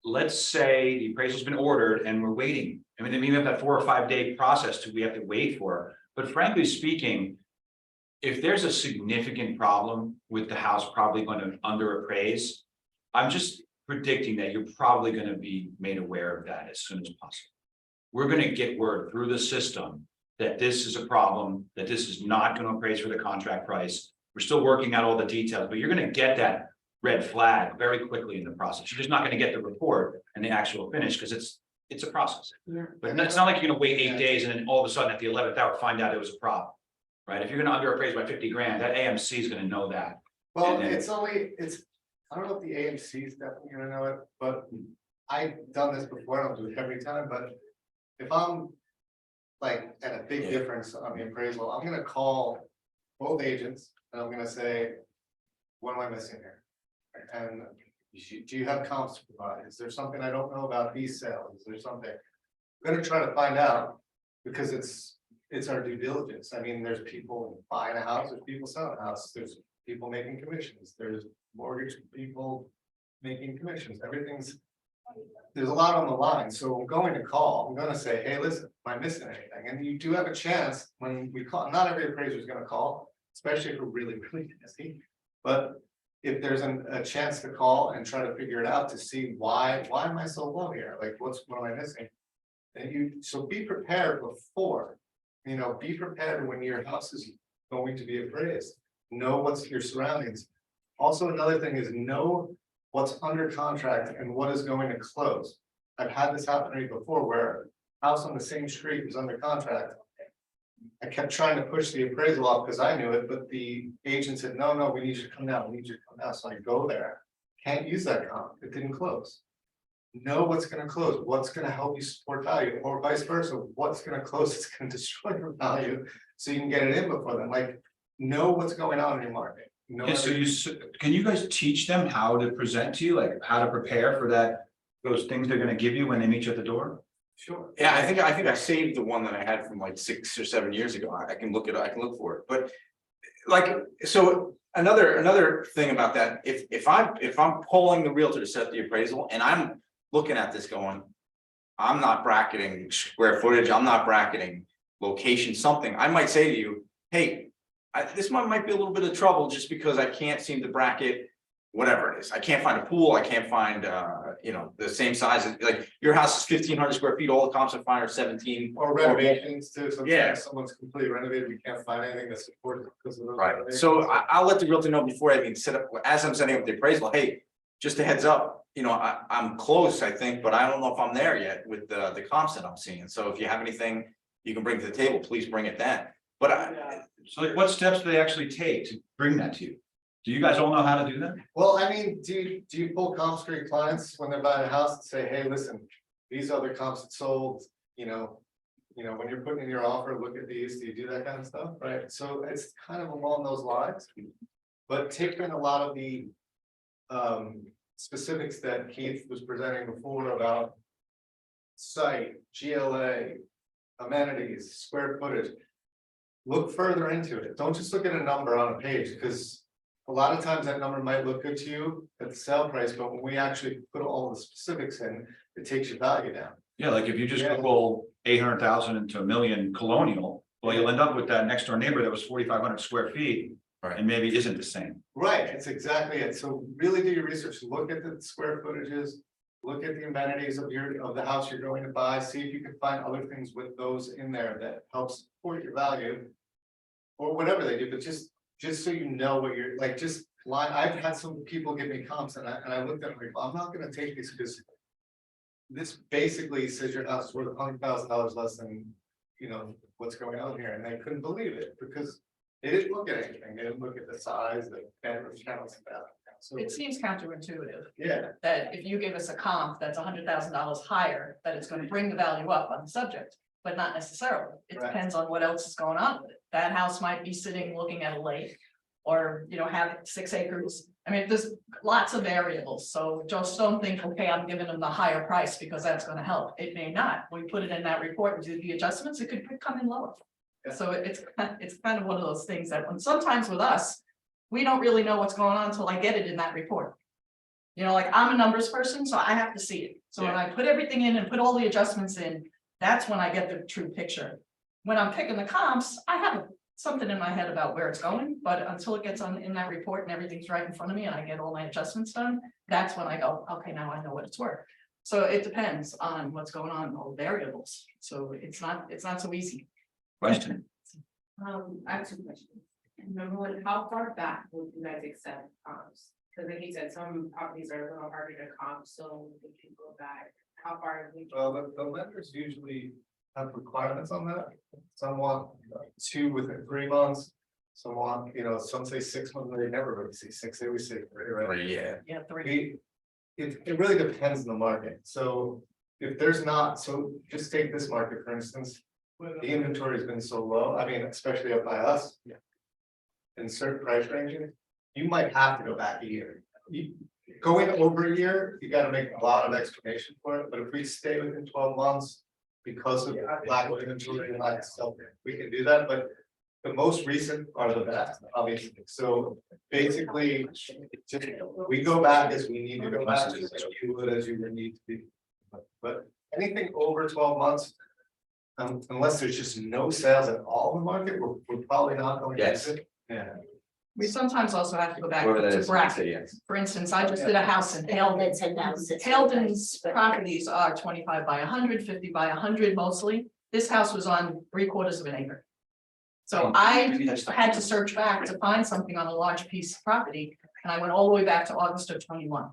Let's say the appraisal's been ordered and we're waiting. I mean, we have that 4 or 5 day process we have to wait for. But frankly speaking, if there's a significant problem with the house probably going to underappraise, I'm just predicting that you're probably going to be made aware of that as soon as possible. We're going to get word through the system that this is a problem, that this is not going to appraise for the contract price. We're still working out all the details, but you're going to get that red flag very quickly in the process. You're just not going to get the report and the actual finish because it's a process. Yeah. But it's not like you're going to wait 8 days and then all of a sudden at the 11th hour find out it was a problem, right? If you're going to underappraise by 50 grand, that AMC is going to know that. Well, And then- I don't know if the AMC is definitely gonna know it, but I've done this before, I don't do it every time, but if I'm like at a big difference on the appraisal, I'm gonna call both agents and I'm gonna say, what am I missing here? And do you have comps to provide? Is there something I don't know about these sales? Is there something? I'm gonna try to find out because it's our due diligence. I mean, there's people buying a house, there's people selling a house, there's people making commissions, there's mortgage people making commissions, there's a lot on the line, so I'm going to call, I'm gonna say, hey, listen, am I missing anything? And you do have a chance when we call, not every appraiser is gonna call, especially if we're really busy. But if there's a chance to call and try to figure it out to see why am I so low here? Like, what am I missing? And so be prepared before, you know, be prepared when your house is going to be appraised. Know what's your surroundings. Also, another thing is know what's under contract and what is going to close. I've had this happen to me before where a house on the same street was under contract. I kept trying to push the appraisal off because I knew it, but the agent said, no, we need you to come down, we need you to come down. So I go there, can't use that comp, it didn't close. Know what's gonna close, what's gonna help you support value, or vice versa, what's gonna close, it's gonna destroy your value, so you can get it in before them, like, know what's going on in your market. Know Yeah, so everything. can you guys teach them how to present to you, like how to prepare for that, those things they're gonna give you when they meet you at the door? Sure. Yeah, I think I saved the one that I had from like 6 or 7 years ago. I can look for it, but like, so another thing about that, if I'm polling the realtor to set the appraisal and I'm looking at this going, I'm not bracketing square footage, I'm not bracketing location, something, I might say to you, hey, this might be a little bit of trouble just because I can't seem to bracket whatever it is. I can't find a pool, I can't find, you know, the same size, like your house is 1,500 square feet, all the comps are fine are 17. Or renovations too, Yeah. sometimes someone's completely renovated, we can't find anything that supports it because of those. Right, renovations. so I'll let the realtor know before I even set up, as I'm setting up the appraisal, hey, just a heads up, you know, I'm close, I think, but I don't know if I'm there yet with the comps that I'm seeing. So if you have anything you can bring to the table, please bring it then. But So like, what steps do they actually take to bring that to you? Do you guys all know how to do that? Well, I mean, do you pull comp street clients when they're buying a house and say, hey, listen, these other comps that sold, you know, when you're putting in your offer, look at these, do you do that kind of stuff, right? So it's kind of along those lines. But taking a lot of the specifics that Keith was presenting before about site, GLA, amenities, square footage. Look further into it. Don't just look at a number on a page, because a lot of times that number might look good to you at the sale price, but when we actually put all the specifics in, it takes your value down. Yeah, like if you just Yeah. Google 800,000 into a million colonial, well, you'll end up with that next door neighbor that was 4,500 square feet. Right. And maybe isn't the same. Right, it's exactly it. So really do your research, look at the square footages, Look at the amenities of of the house you're going to buy, see if you can find other things with those in there that helps support your value. Or whatever they do, but just so you know what you're, like, just line, I've had some people give me comps and I looked at them, like, I'm not gonna take this because. This basically says your house is worth $100,000 less than, you know, what's going on here, and they couldn't believe it, because. They didn't look at anything, they didn't look at the size, the bedroom counts and that. So, It seems counterintuitive yeah, that if you give us a comp that's $100,000 higher, that it's going to bring the value up on the subject, but not necessarily. It Right. depends on what else is going on with it. That house might be sitting looking at a lake. Or, you know, have 6 acres. I mean, there's lots of variables, so just don't think, okay, I'm giving them the higher price because that's gonna help. It may not. We put it in that report and do the adjustments, it could come in lower. Yeah. So it's kind of one of those things that when sometimes with us, we don't really know what's going on until I get it in that report. You know, like I'm a numbers person, so I have to see it. So when I put everything in and put all the adjustments in, that's when I get the true picture. When I'm picking the comps, I have something in my head about where it's going, but until it gets on in that report and everything's right in front of me and I get all my adjustments done, that's when I go, okay, now I know what it's worth. So it depends on what's going on, all variables. So it's not so easy. Question. I have 2 questions. Number one, how far back would you guys accept comps? Because like you said, some properties are a little harder to comp, so if you go back, how far would you? well, the lenders usually have requirements on that. Some want 2 within 3 months. Some want, you know, some say 6 months, they never really see 6, they always say 3, right? Yeah. Yeah, 3. It really depends on the market, so if there's not, so just take this market, for instance. The inventory has been so low, I mean, especially up by us. Yeah. In certain price ranges, you might have to go back a year. Going over a year, you gotta make a lot of explanation for it, but if we stay within 12 months. Because of lack of inventory and lack of stuff, we can do that, but the most recent are the best, obviously. So basically, just, we go back as we need to go back, as you would as you would need to be. But anything over 12 months, unless there's just no sales at all in the market, we're probably not going to use it. Yeah. We sometimes also have to go back Whoever that to is, bracket. say yes. For instance, I just did a house in Haledon. Haledon's properties are 25 by 100, 50 by 100 mostly. This house was on 3/4 of an acre. So I had to search back to find something on a large piece of property, and I went all the way back to August of 21.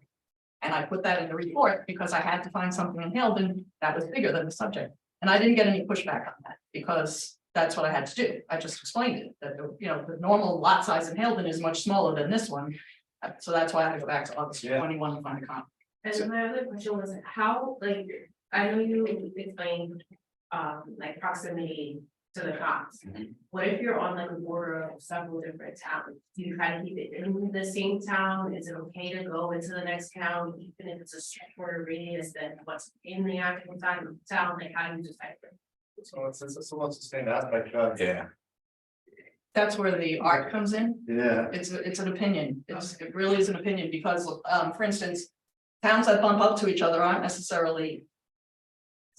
And I put that in the report because I had to find something in Haledon that was bigger than the subject. And I didn't get any pushback on that because that's what I had to do. I just explained it, that the normal lot size in Haledon is much smaller than this one. So that's why I had to go back to August 21 to find a comp. And my other question was how, like, I know you explained, like proximity to the comps. What if you're on like a border of several different towns? Do you kind of keep it in the same town? Is it okay to go into the next town, even if it's a shorter radius than what's in the actual town? Like, how do you decide? So it's a sustained aspect, Yeah. That's where the art comes in. yeah. It's an opinion. It really is an opinion because, for instance, towns that bump up to each other aren't necessarily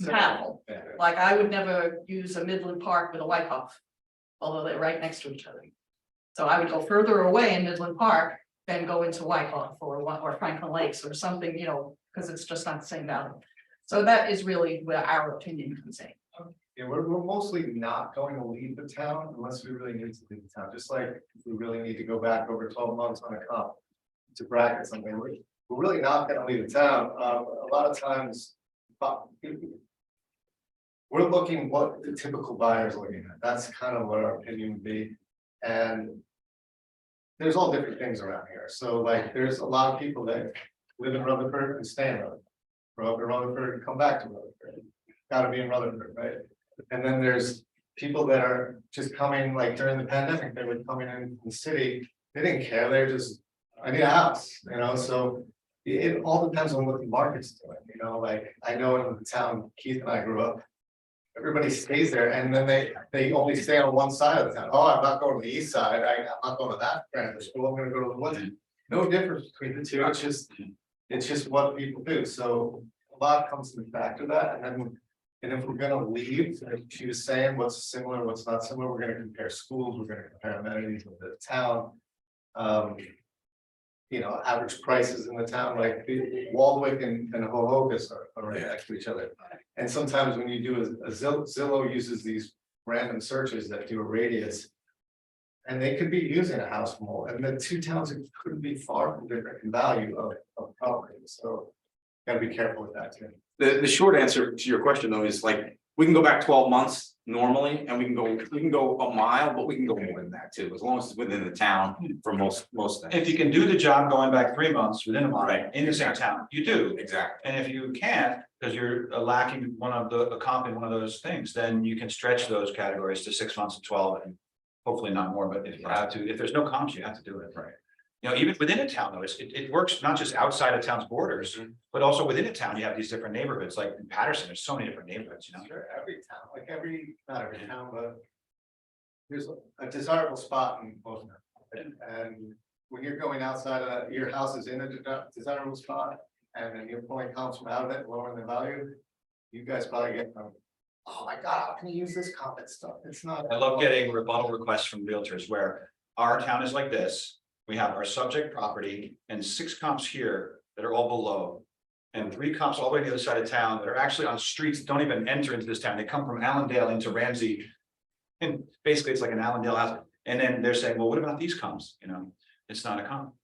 compatible. Yeah. Like I would never use a Midland Park with a Wyckoff, although they're right next to each other. So I would go further away in Midland Park than go into Wyckoff or Franklin Lakes or something, because it's just not the same value. So that is really where our opinion comes in. Yeah, we're mostly not going to leave the town unless we really need to leave the town, just like if we really need to go back over 12 months on a comp. To bracket something, we're really not gonna leave the town, a lot of times. We're looking what the typical buyer is looking at, that's kind of what our opinion would be, and. There's all different things around here, so like, there's a lot of people that live in Rutherford and stay in Rutherford. Grow up in Rutherford and come back to Rutherford, gotta be in Rutherford, right? And then there's people that are just coming, like during the pandemic, they were coming in the city, they didn't care, they're just, I need a house, so. It all depends on what the market's doing, like, I know in the town Keith and I grew up. Everybody stays there and then they only stay on one side of the town, oh, I'm not going to the east side, I'm not going to that grammar school, I'm gonna go to the woods. No difference between the two, it's just what people do, so a lot comes to factor that, and if we're gonna leave, like she was saying, what's similar, what's not similar, we're gonna compare schools, we're gonna compare amenities of the town. you know, average prices in the town, like Waldwick and Hohokus are right next to each other. And sometimes when you do a Zillow uses these random searches that do a radius. And they could be using a house more, and the two towns could be far from different in value of property, so. Gotta be careful with that too. The short answer to your question though is like, we can go back 12 months normally, and we can go a mile, but we can go more than that too, as long as it's within the town for most things. If you can do the job going back 3 months within a month Right. in the same town, you do. Exactly. And if you can't, because you're lacking one of the comp in one of those things, then you can stretch those categories to 6 months and 12 and hopefully not more, but if you have to, if there's no comps, you have to do it. Right. You know, even within a town though, it works not just outside of town's borders, but also within a town, you have these different neighborhoods, like in Patterson, there's so many different neighborhoods, you know? Sure, every town, like not every town, but. There's a desirable spot in both, and when you're going outside of, your house is in a desirable spot. And then you're pulling comps from out of it, lowering the value, you guys probably get, oh my god, how can you use this comp and stuff, it's not. I love getting rebuttal requests from realtors where our town is like this. We have our subject property and 6 comps here that are all below. And 3 comps all the way to the other side of town that are actually on streets that don't even enter into this town. They come from Allendale into Ramsey. And basically it's like an Allendale house. And then they're saying, well, what about these comps? You know, it's not a comp.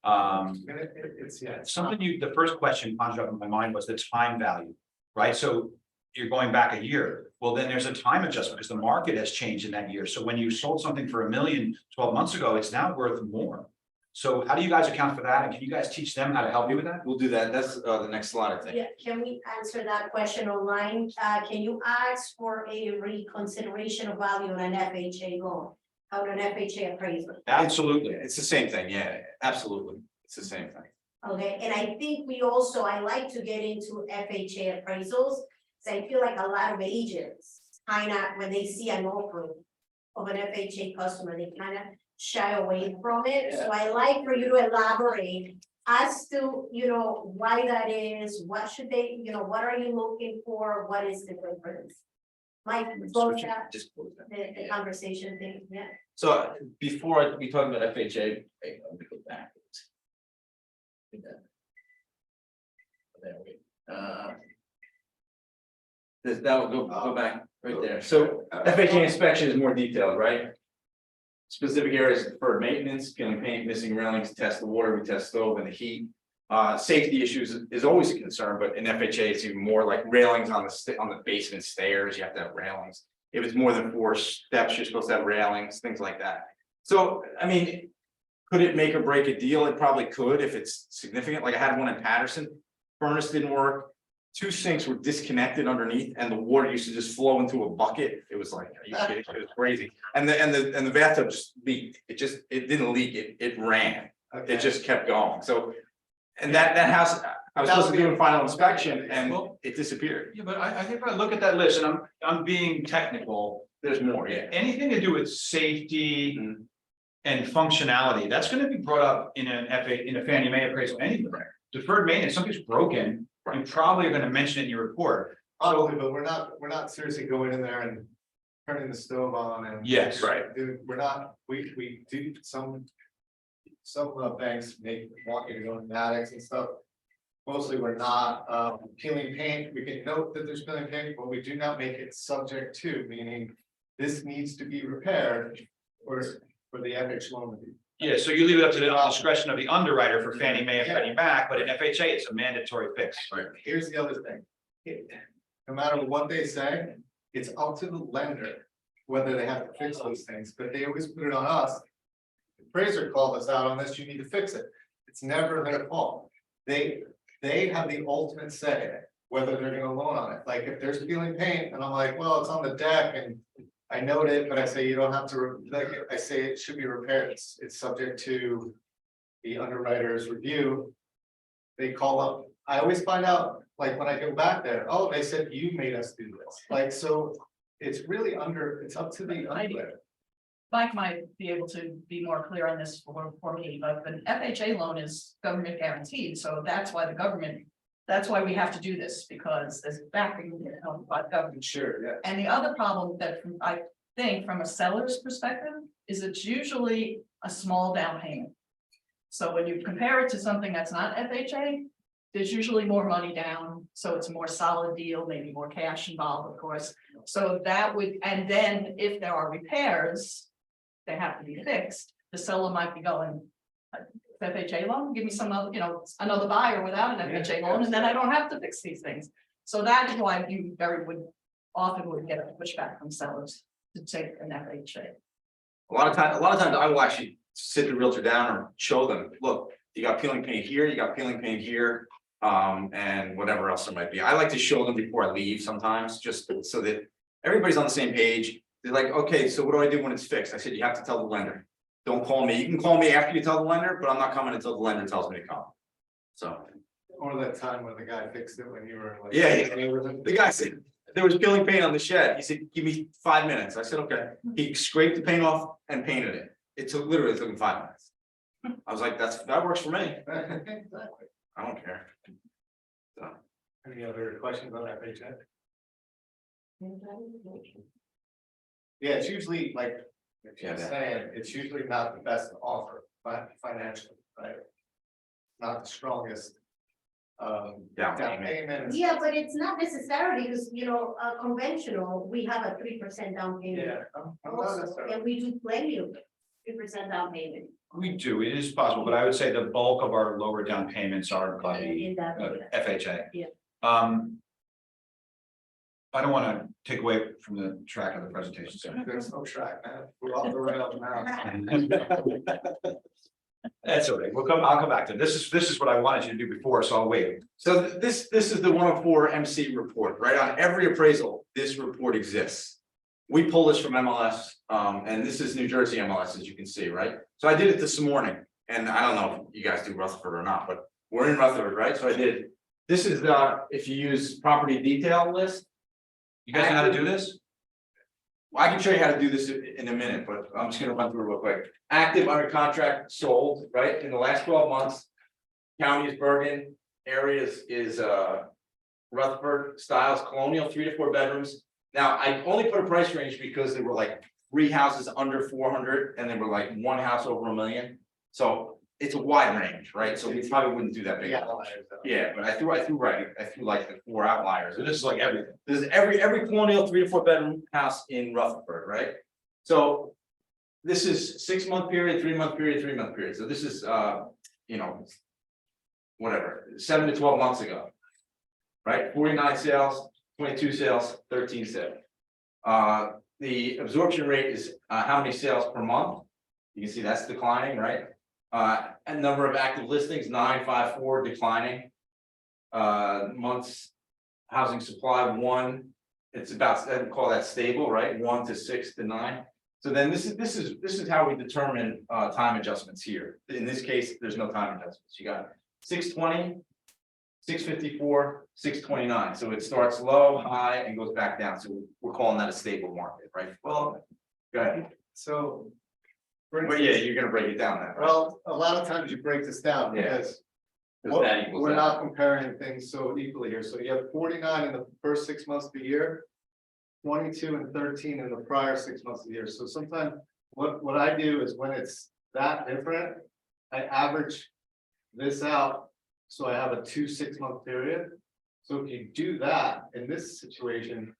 It's, yeah. Something the first question conjured up in my mind was the time value, right? So you're going back a year. Well, then there's a time adjustment because the market has changed in that year. So when you sold something for $1 million 12 months ago, it's now worth more. So how do you guys account for that? And can you guys teach them how to help you with that? We'll do that. That's the next slide, I think. Yeah, can we answer that question online? Can you ask for a reconsideration of value on an FHA loan? On an FHA appraisal? Absolutely. It's the same thing, yeah, absolutely. It's the same thing. Okay, and I think I like to get into FHA appraisals. So I feel like a lot of agents kind of, when they see an offer of an FHA customer, they kind of shy away from it. So I like for you to elaborate as to, you know, why that is, what should they, you know, what are you looking for? What is the difference? Mike, go Switch it, that, just close that. the conversation thing, yeah. So before we talk about FHA, wait, let me go back. There we that will go back right there. So FHA inspection is more detailed, right? Specific areas of deferred maintenance, peeling paint, missing railings, test the water, we test stove and the heat. Safety issues is always a concern, but in FHA, it's even more like railings on the basement stairs, you have to have railings. If it's more than 4 steps, you're supposed to have railings, things like that. So, I mean, could it make or break a deal? It probably could if it's significant. Like I had one in Patterson, furnace didn't work. 2 sinks were disconnected underneath and the water used to just flow into a bucket. It was like, are you kidding? It was crazy. And the bathtub just leaked. It didn't leak, it ran. Okay. It just kept going. So, and that house, I was supposed to do a final inspection and it disappeared. Yeah, but I think if I look at that list and I'm being technical, There's more, yeah. anything to do with safety and functionality, that's gonna be brought up in a Fannie Mae appraisal anyway. Deferred maintenance, something's broken, you probably are gonna mention it in your report. Probably, but we're not seriously going in there and turning the stove on and. Yes. Right. Dude, we're not, we do some banks want you to go in the attics and stuff. Mostly we're not, peeling paint, we can note that there's peeling paint, but we do not make it subject to, meaning. This needs to be repaired, or for the FH loan to be. Yeah, so you leave it up to the discretion of the underwriter for Fannie Mae and Freddie Mac, but in FHA, it's a mandatory fix. Here's the other thing. No matter what they say, it's up to the lender whether they have to fix those things, but they always put it on us. The appraiser called us out on this, you need to fix it. It's never their fault. They have the ultimate say whether they're gonna loan on it. Like if there's peeling paint and I'm like, well, it's on the deck and I note it, but I say you don't have to, like, I say it should be repaired. It's subject to the underwriter's review. They call up, I always find out, like, when I go back there, oh, they said you made us do this. Like, so it's really it's up to the underwriter. Mike might be able to be more clear on this for me, but an FHA loan is government guaranteed, so that's why we have to do this, because there's backing by the government. Sure, yeah. And the other problem that I think from a seller's perspective is it's usually a small down payment. So when you compare it to something that's not FHA, there's usually more money down, so it's a more solid deal, maybe more cash involved, of course. So that would, and then if there are repairs, they have to be fixed, the seller might be going, FHA loan, give me some other, another buyer without an FHA loan, and then I don't have to fix these things. So that is why you often would get a pushback from sellers to take an FHA. A lot of times I will actually sit the realtor down or show them, look, you got peeling paint here, you got peeling paint here. And whatever else there might be. I like to show them before I leave sometimes, just so that everybody's on the same page. They're like, okay, so what do I do when it's fixed? I said, you have to tell the lender. Don't call me. You can call me after you tell the lender, but I'm not coming until the lender tells me to come. So. Or that time when the guy fixed it when you were like. Yeah, the guy said, there was peeling paint on the shed. He said, give me 5 minutes. I said, okay. He scraped the paint off and painted it. It took him 5 minutes. I was like, that works for me. Exactly. I don't care. So. Any other questions on that page? Yeah, it's usually like, if you're saying, it's usually not the best offer, financially, right? Not the strongest. Down payment. Yeah, but it's not necessarily, because, conventional, we have a 3% down payment. Yeah. I'm not Also, necessarily- and we do plenty of 3% down payment. We do, it is possible, but I would say the bulk of our lower down payments are by In that, FHA. Yeah. I don't wanna take away from the track of the presentation, so. There's no track, man. We're off the rails now. That's all right, I'll come back to it. This is what I wanted you to do before, so I'll wait. So this is the 104 MC report, right? On every appraisal, this report exists. We pull this from MLS, and this is New Jersey MLS, as you can see, right? So I did it this morning, and I don't know if you guys do Rutherford or not, but we're in Rutherford, right? So I did, this is if you use property detail list. You guys know how to do this? Well, I can show you how to do this in a minute, but I'm just gonna run through it real quick. Active under contract sold, right, in the last 12 months. County is Bergen, areas is Rutherford, Styles, Colonial, 3 to 4 bedrooms. Now, I only put a price range because there were like 3 houses under 400 and there were like 1 house over $1 million. So it's a wide range, right? So we probably wouldn't do that big. Yeah, but I threw like the 4 outliers. So this is like everything. This is every colonial 3 to 4 bedroom house in Rutherford, right? So this is 6-month period, 3-month period, 3-month period. So this is whatever, 7 to 12 months ago. Right? 49 sales, 22 sales, 13 sales. The absorption rate is how many sales per month. You can see that's declining, right? A number of active listings, 954 declining. Months housing supply 1, it's about, I would call that stable, right? 1 to 6 to 9. So then this is how we determine time adjustments here. In this case, there's no time adjustments. You got 620, 654, 629. So it starts low, high, and goes back down. So we're calling that a stable market, right? Well, Go ahead. so. Well, yeah, you're gonna break it down then. Right? Well, a lot of times you break this down Yeah. because Because that equals we're that. not comparing things so equally here. So you have 49 in the first 6 months of the year. 22 and 13 in the prior 6 months of the year. So sometimes what I do is when it's that different, I average this out. So I have a 2 6-month period. So if you do that in this situation,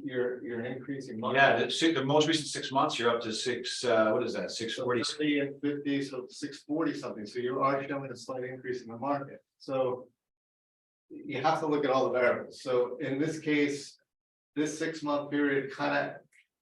you're increasing. money. Yeah, the most recent 6 months, you're up to 6, what is that, 640? 30 and 50, so 640 something, so you are showing a slight increase in the market, so. You have to look at all the variables, so in this case, this 6-month period kind of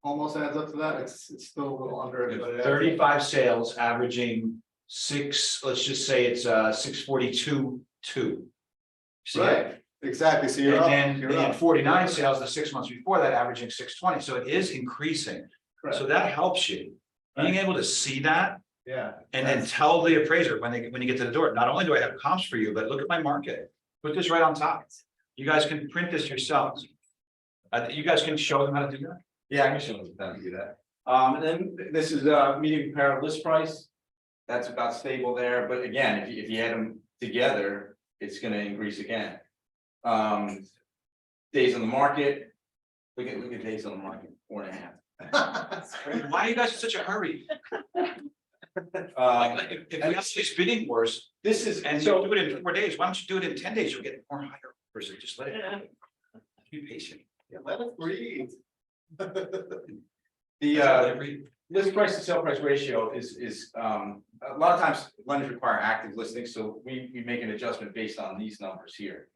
almost adds up to that, it's still a little under it, but it adds up. 35 sales averaging 6, let's just say it's 642.2. See that? Right, exactly, so you're up, And you're then up. 49 sales the 6 months before that averaging 620, so it is increasing. Correct. So that helps you. Being able to see that Yeah. and then tell the appraiser when you get to the door, not only do I have comps for you, but look at my market. Put this right on top. You guys can print this yourselves. You guys can show them how to do that. Yeah, I can show them how to do that. And then this is median comparative list price. That's about stable there, but again, if you add them together, it's gonna increase again. Days on the market. Look at days on the market, 4.5. Why are you guys in such a hurry? Like, if we have these bidding wars, This is, and so, you do it in 4 days, why don't you do it in 10 days, you'll get more higher, offers. Just let it happen. Be patient. Yeah, let us breathe. the list price to sale price ratio is a lot of times lenders require active listings, so we make an adjustment based on these numbers here.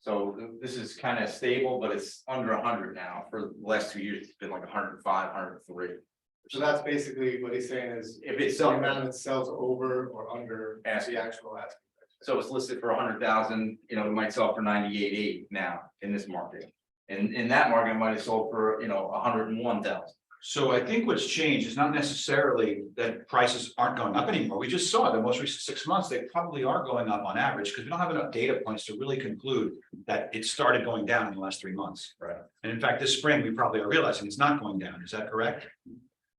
So this is kind of stable, but it's under 100 now. For the last 2 years, it's been like 105, 103. So that's basically what he's saying is, If it's the selling, amount that sells over or under the Asking. actual asking. so it's listed for 100,000, you know, it might sell for 98.8 now in this market. And in that market, it might have sold for, you know, 101,000. So I think what's changed is not necessarily that prices aren't going up anymore. We just saw the most recent 6 months, they probably are going up on average, because we don't have enough data points to really conclude that it started going down in the last 3 months. Right. And in fact, this spring, we probably are realizing it's not going down. Is that correct?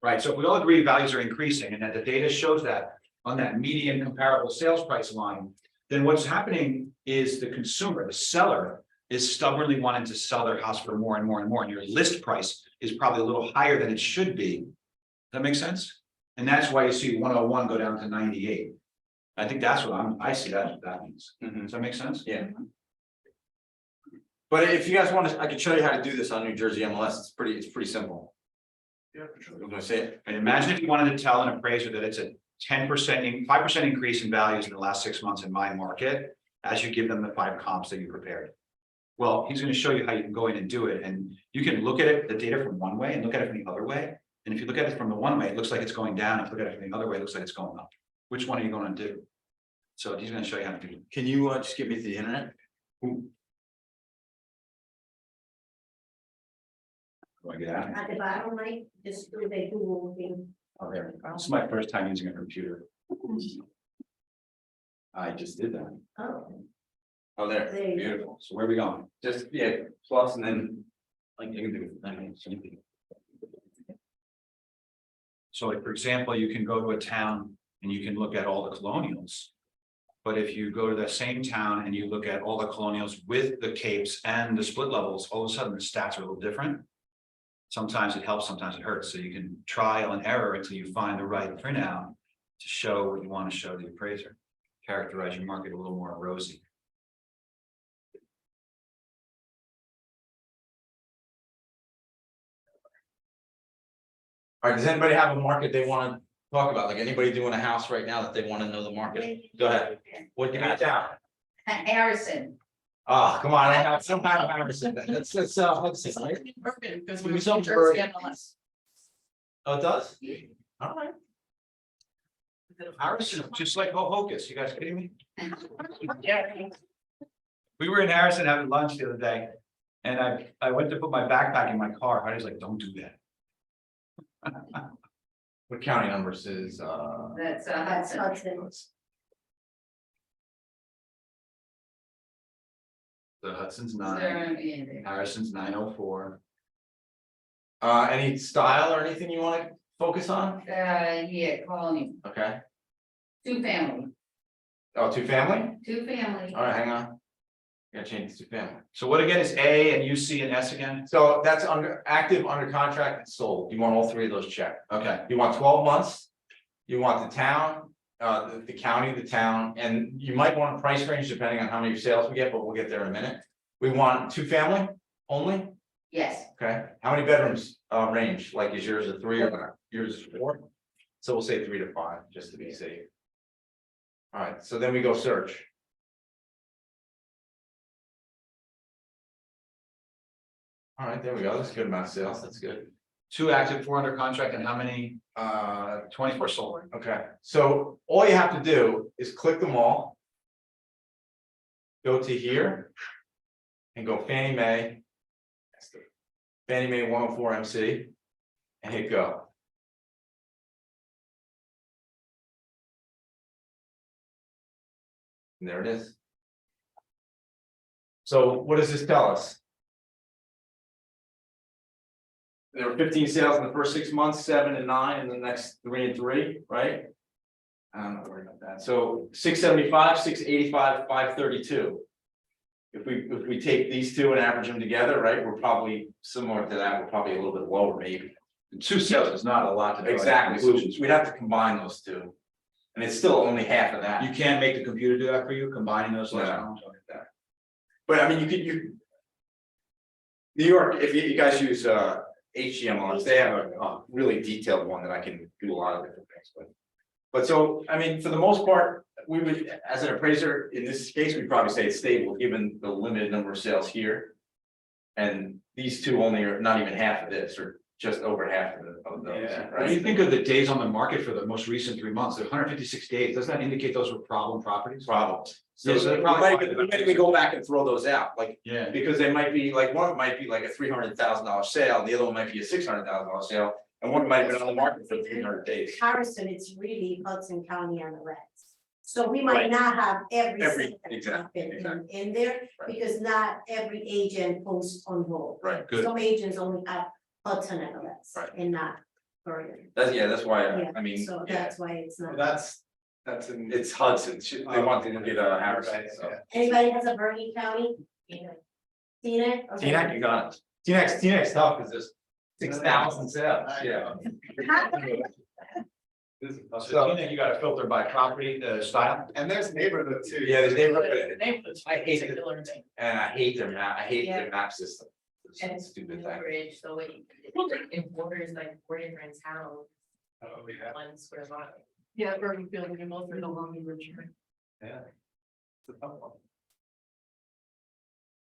Right, so if we all agree values are increasing and that the data shows that on that median comparable sales price line, then what's happening is the consumer, the seller, is stubbornly wanting to sell their house for more and more and more, and your list price is probably a little higher than it should be. Does that make sense? And that's why you see 101 go down to 98. I think that's what I see that means. Does that make sense? Yeah. But if you guys want to, I can show you how to do this on New Jersey MLS. It's pretty simple. Yeah, for sure. I'm gonna say it. And imagine if you wanted to tell an appraiser that it's a 10%, 5% increase in values in the last 6 months in my market, as you give them the 5 comps that you prepared. Well, he's going to show you how you can go in and do it, and you can look at it, the data from one way, and look at it from the other way. And if you look at it from the one way, it looks like it's going down. If you look at it from the other way, it looks like it's going up. Which one are you going to do? So he's going to show you how to do it. Can you just get me to the internet? Do I get out? At the bottom, right, just do the Google thing. Oh, there. This is my first time using a computer. I just did that. Oh, Oh, there, there you go. beautiful. So where are we going? Just, yeah, plus and then, like, you can do it. So like, for example, you can go to a town and you can look at all the colonials. But if you go to the same town and you look at all the colonials with the capes and the split levels, all of a sudden the stats are a little different. Sometimes it helps, sometimes it hurts. So you can trial and error until you find the right printout to show what you want to show the appraiser. Characterize your market a little more rosy. All right, does anybody have a market they want to talk about? Like anybody doing a house right now that they want to know the market? Go ahead. What give me a town? Harrison. Oh, come on, I have some kind of Harrison. Let's see, right? Perfect, because Give me we're some New Jersey bird. MLS. Oh, it does? All right. Harrison, just like Hocus, you guys kidding me? Yeah. We were in Harrison having lunch the other day. And I went to put my backpack in my car. Heidi's like, don't do that. What county numbers is, That's That's Hudson. Hudson. The Hudson's Is 9, there any- Harrison's 904. any style or anything you want to focus on? Yeah, colony, Okay. 2 family, Oh, 2 family? 2 family. All right, hang on. Gotta change to 2 family. So what again is A and UC and S again? So that's under active, under contract and sold. You want all 3 of those checked. Okay, You want 12 months. You want the town, the county, the town, and you might want a price range depending on how many sales we get, but we'll get there in a minute. We want 2 family only, Yes, okay? How many bedrooms range? Like is yours a 3 or yours is 4? So we'll say 3 to 5, just to be safe. All right, so then we go search. All right, there we go. That's a good amount of sales. That's good. 2 active, 4 under contract, and how many? 24 sold. Okay, so all you have to do is click them all. Go to here. And go Fannie Mae. Fannie Mae 104 MC. And hit go. And there it is. So what does this tell us? There were 15 sales in the first 6 months, 7 and 9 in the next 3 and 3, right? I'm not worried about that. So 675, 685, 532. If we take these 2 and average them together, right, we're probably similar to that. We're probably a little bit lower, maybe. Two sales is not a lot to do. Exactly, so we'd have to combine those two. And it's still only half of that. You can't make the computer do that for you, combining those last No. columns. But I mean, New York, if you guys use HGMLs, they have a really detailed one that I can do a lot of different things with. But so, I mean, for the most part, we would, as an appraiser, in this case, we'd probably say it's stable, given the limited number of sales here. And these two only are not even half of this, or just over half of those, Yeah, right? when you think of the days on the market for the most recent 3 months, the 156 days, doesn't that indicate those were problem properties? Problems. So Yeah, so we might even go back and throw those out, like, Yeah. because they might be, like, one might be like a $300,000 sale, and the other one might be a $600,000 sale. And one might have been on the market for 300 days. Harrison, it's really Hudson County on the reds. So we might Right. not have every Every- single exactly, applicant in there, Right. because not every agent posts on hold. Right, Good. Some agents only have Hudson MLS Right. and not Bergen. that's why, Yeah, I mean, so yeah, that's why it's Well, not. that's in. it's Hudson, they want to get a Harrison, Right, so. yeah. Anybody has a Bergen County? Tina? Okay. Teaneck, you got it. Teaneck's tough, because there's 6,000 sales, yeah. This is- So you gotta filter by property, style. And there's neighborhood too. Yeah, there's neighborhood, Neighborhoods. I hate it. Particular name. and I hate their map, I hate Yeah. their map system. It's And a it's stupid New thing. Bridge, so it borders like 4 different towns, Oh, yeah, 1 square mile. Yeah, Bergen Field and Milford along the ridge. yeah. It's a tough one.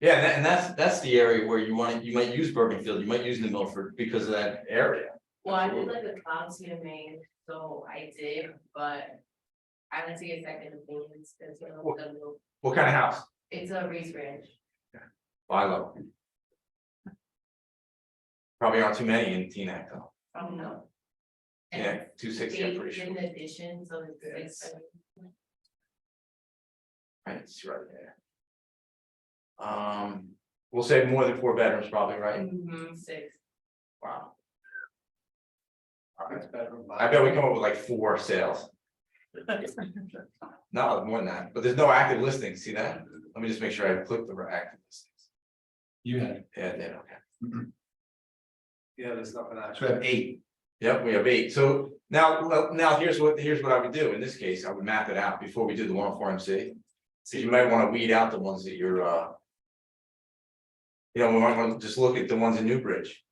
Yeah, and that's the area where you might use Bergenfield, you might use New Milford because of that area. Well, I did like a cloud CMA, so I did, but I like to get second opinions, because What kind of house? it's a race ranch. Buy low. Probably aren't too many in Teaneck though. I don't know. Yeah, 260, I'm pretty sure. In addition, so it's Yes. Right, it's right there. We'll say more than 4 bedrooms probably, right? 6. Wow. It's bedroom. I bet we come up with like 4 sales. No, more than that, but there's no active listings, see that? Let me just make sure I click the active listings. You had it. Yeah, yeah, okay. Yeah, there's nothing So actually. we have 8. Yep, we have 8, so now here's what I would do, in this case, I would map it out before we do the 104 MC. So you might wanna weed out the ones that you're we might wanna just look at the ones in Newbridge.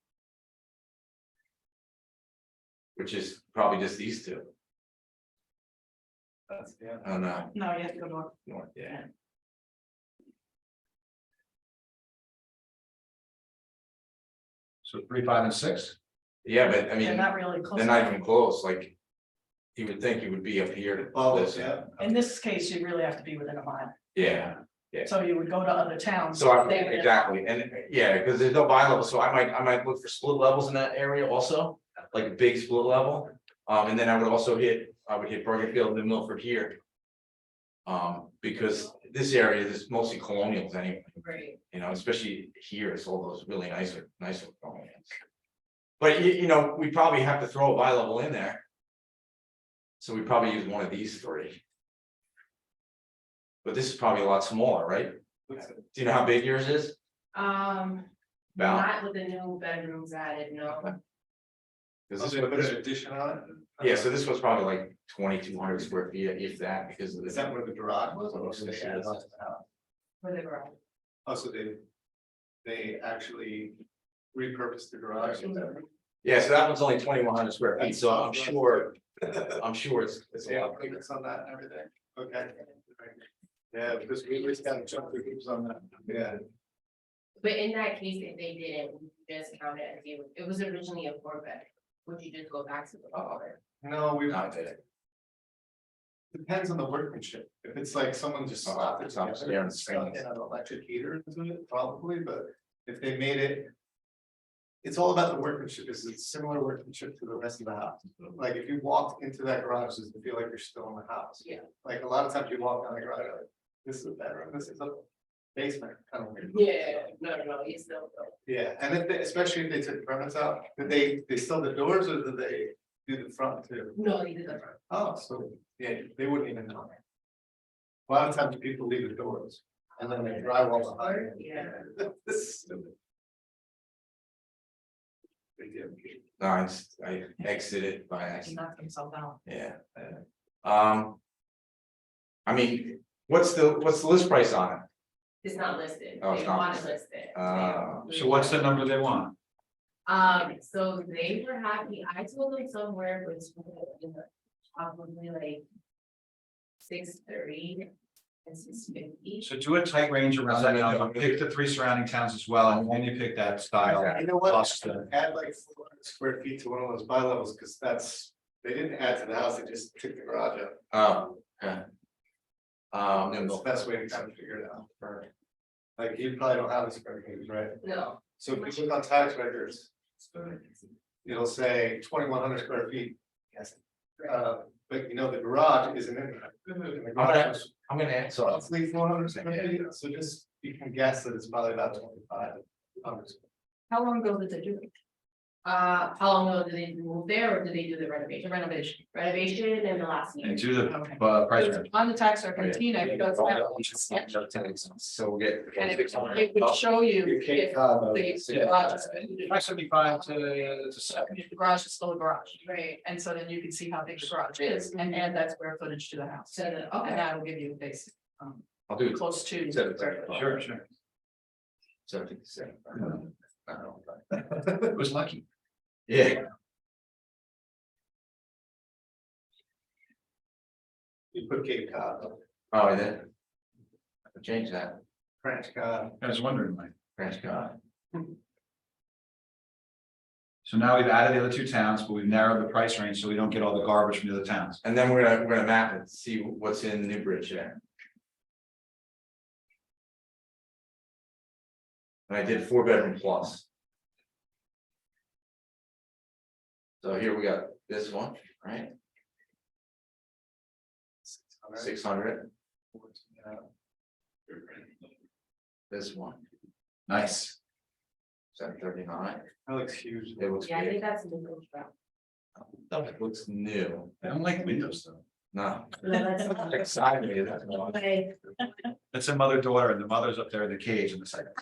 Which is probably just these 2, That's, yeah. on No, you have to go north. north, yeah. So 3, 5, and 6. Yeah, but I They're mean, not really close. they're not even close, like. You would think you would be up here to Oh, this, yeah. In this case, you really have to be within a mile. yeah. So you would go to other towns. So I, stay within- exactly, and yeah, because there's no bi level, so I might look for split levels in that area also, like a big split level. And then I would hit Bergenfield and Milford here. Because this area is mostly colonials anyway, Right. especially here, it's all those really nicer colonials. But we probably have to throw a bi level in there. So we probably use one of these 3. But this is probably a lot smaller, right? Do you know how big yours is? About. Not with the new bedrooms added, no. Because Oh, this they one, put an addition on it? yeah, so this was probably like 2,200 square feet, if that, because of Is that where the garage was? Or Yes, did they it add is. on to the house? For the garage. Oh, so they actually repurposed the garage? Yeah, so that one's only 2,100 square feet, so I'm sure it's a Yeah, lot bigger. clearance on that and everything, okay. Yeah, because we just gotta jump through hoops on that, yeah. But in that case, if they didn't, we just count it as it was originally a 4-bed. Would you just go back to the 4? No, we, Not big. depends on the workmanship, if it's like someone just slapped it It's not together staring and stuck in strings. an electric heater into it, probably, but if they made it. It's all about the workmanship, is it similar workmanship to the rest of the house? Like if you walked into that garage, does it feel like you're still in the house? Yeah. Like a lot of times you walk down the garage, like, this is a bedroom, this is a basement, kind of weird. Yeah, no, it's still. Yeah, and if they, especially if they took the permits out, did they still the doors or did they do the front too? No, he did the. Oh, so, yeah, they wouldn't even know. A lot of times people leave the doors and then they drywall behind. Yeah. This is stupid. No, I exited by He accident, knocked himself out. yeah. I mean, what's the list price on it? It's not listed, Oh, it's they not want it listed. listed. So what's the number they want? So they were happy, I told them somewhere between probably like 630 and 650. So do a tight range around that number, pick the 3 surrounding towns as well, and then you pick that style. You know what, Plus the- add like 400 square feet to one of those bi-levels, because they didn't add to the house, they just took the garage up. Oh, okay. That's the best way to kind of figure it out. Like, you probably don't have the square footage, right? No. So if you look on tax records, it'll say 2,100 square feet. Yes. But you know, the garage isn't in there. And the garage is I'm gonna answer. roughly 400 square feet, so just, you can guess that it's probably about 25. How long ago did they do it? How long ago did they move there or did they do the The renovation? renovation. Renovation in the last year. And do the Okay. price range. On the tax record, Tina, it goes down. So we'll get. And it would show you if the garage is. 575 to 70. If the garage is still a garage, Right. and so then you can see how big the garage is and add that square footage to the house. So, And okay, that'll give you a basic, I'll do close to. Sure. 77. It was lucky. Yeah, You put Cape Cod, oh, I did. I can change that, French Cod. I was wondering, Mike. French God. So now we've added the other 2 towns, but we've narrowed the price range so we don't get all the garbage from the other towns. And then we're gonna map it, see what's in Newbridge there. And I did 4-bedroom plus. So here we got this one, right? 600, this one, Nice. 739, That looks huge. it looks yeah, I think big, that's a good job. that looks new, I don't like windows though. no. No, that's not- Excited, that's why. Okay. It's a mother-daughter and the mother's up there in the cage in the second.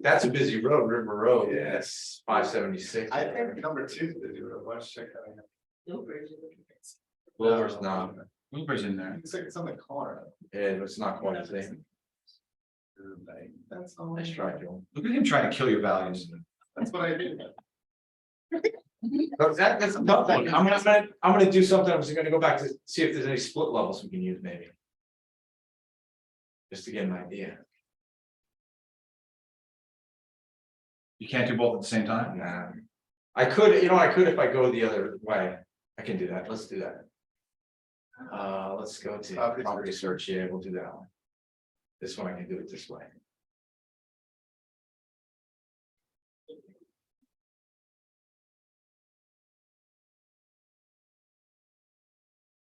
That's a busy road, River Road, Yeah. yes, 576. I think number 2 to do it, let's check that out. Wilbur's not, Wilbur's in there. It's like it's on the corner. yeah, it's not quite the same, That's all. nice try, Joel. Look at him trying to kill your values. That's what I did. But that's a tough thing. I'm gonna do something. I'm just gonna go back to see if there's any split levels we can use maybe. Just to get an idea. You can't do both at the same time? Nah. I could, I could if I go the other way. I can do that. Let's do that. Let's go to property search. Yeah, we'll do that one. This one I can do it this way.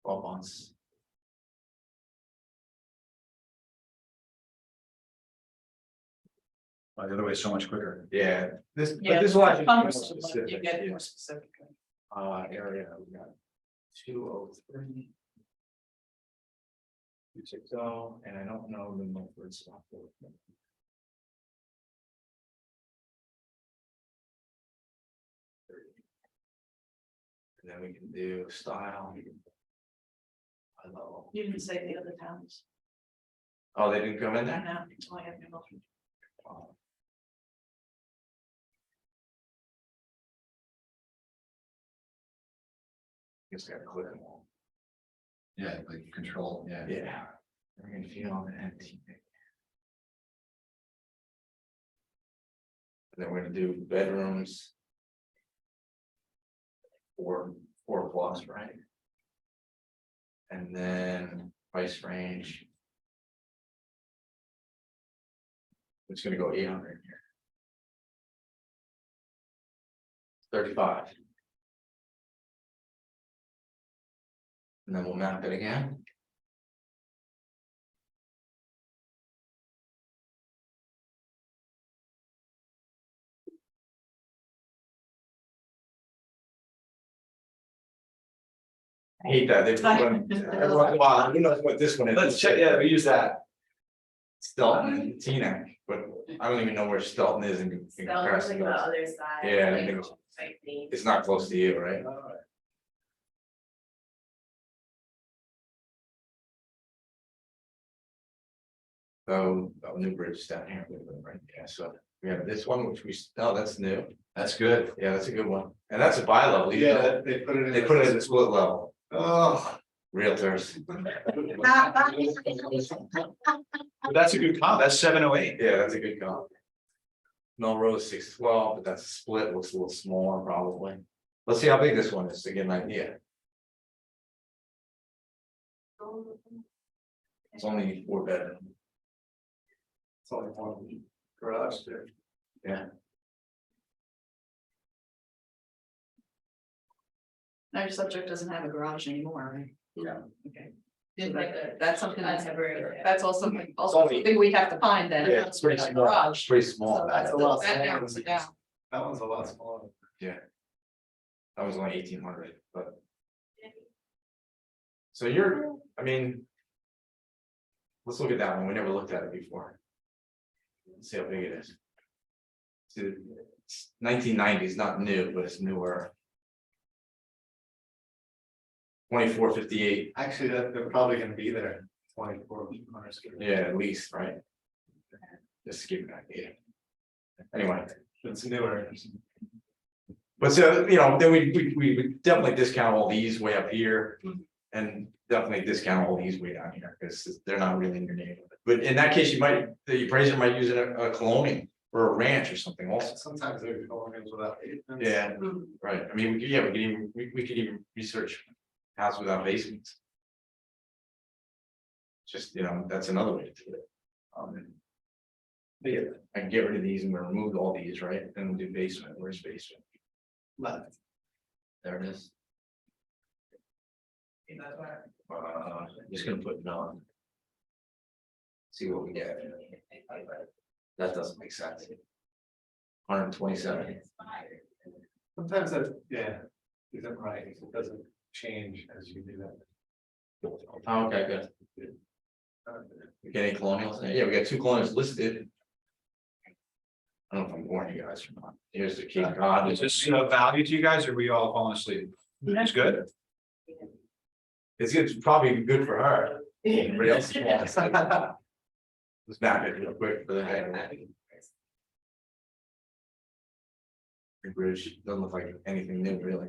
All months. The other way is so much quicker. Yeah, this, but Yeah, this one. you get more specific. Area, we got 203. You should go, and I don't know the Milford stop. And then we can do style. I love. You didn't say the other towns. Oh, they didn't come in I there? know, it's only a few. Oh. Just gotta click them all. Yeah, like control, yeah. Yeah. We're gonna feel on the empty. And then we're gonna do bedrooms. Four plus, right? And then price range. It's gonna go 800 here. 35. And then we'll map it again. I hate that. Every once in a while, who knows what this one is? Let's check, yeah, we use that. Stilton and Teaneck, but I don't even know where Stelton is in That was comparison. like the to us. other side. Yeah, I like, think it's- type thing. It's not close to you, right? So, New Bridge is down here, right? Yeah, so we have this one, which that's new. That's good. Yeah, that's a good one. And that's a buy level. even though Yeah, they put it in. They put it at a split level, Oh. realtors. But that's a good comp, that's 708. Yeah, that's a good comp. Melrose 612, but that's a split, looks a little smaller probably. Let's see how big this one is to get an idea. It's only 4 bedroom. It's only one garage there. Yeah. Now your subject doesn't have a garage anymore, right? No. Okay. Didn't So like the- that's something I never- that's also only- something we have to find then. Yeah, it's pretty That's small, garage. it's pretty So small. that's a lot that smaller narrows than it down. That one's a lot smaller. Yeah. That was only 1,800, but. So you're, I mean. Let's look at that one, we never looked at it before. Let's see how big it is. It's 1990s, not new, but it's newer. 2458, Actually, they're probably gonna be there, 2,400 square. yeah, at least, right? Just to give you an idea. Anyway. It's newer. But so, you know, then we would definitely discount all these way up here. And definitely discount all these way down here, because they're not really in your neighborhood. But in that case, the appraiser might use a colonial or a ranch or something also. Sometimes they're going without. basements. Yeah, right, I mean, we could even research house without basements. Just, you know, that's another way to do it. Yeah, I can get rid of these and remove all these, right, and we'll do basement, where's basement? Left. There it is. Just gonna put none. See what we get. That doesn't make sense. 127. Sometimes that, yeah, isn't right, it doesn't change as you do that. Oh, okay, good. We get any colonials? Yeah, we got 2 colonials listed. I don't know if I'm warning you guys or not. Here's the Cape Cod. Is this value to you guys, or are we all falling asleep? It's good. It's probably good for her. Everybody else is falling asleep. Let's back it real quick for the head. Bridge doesn't look like anything new, really.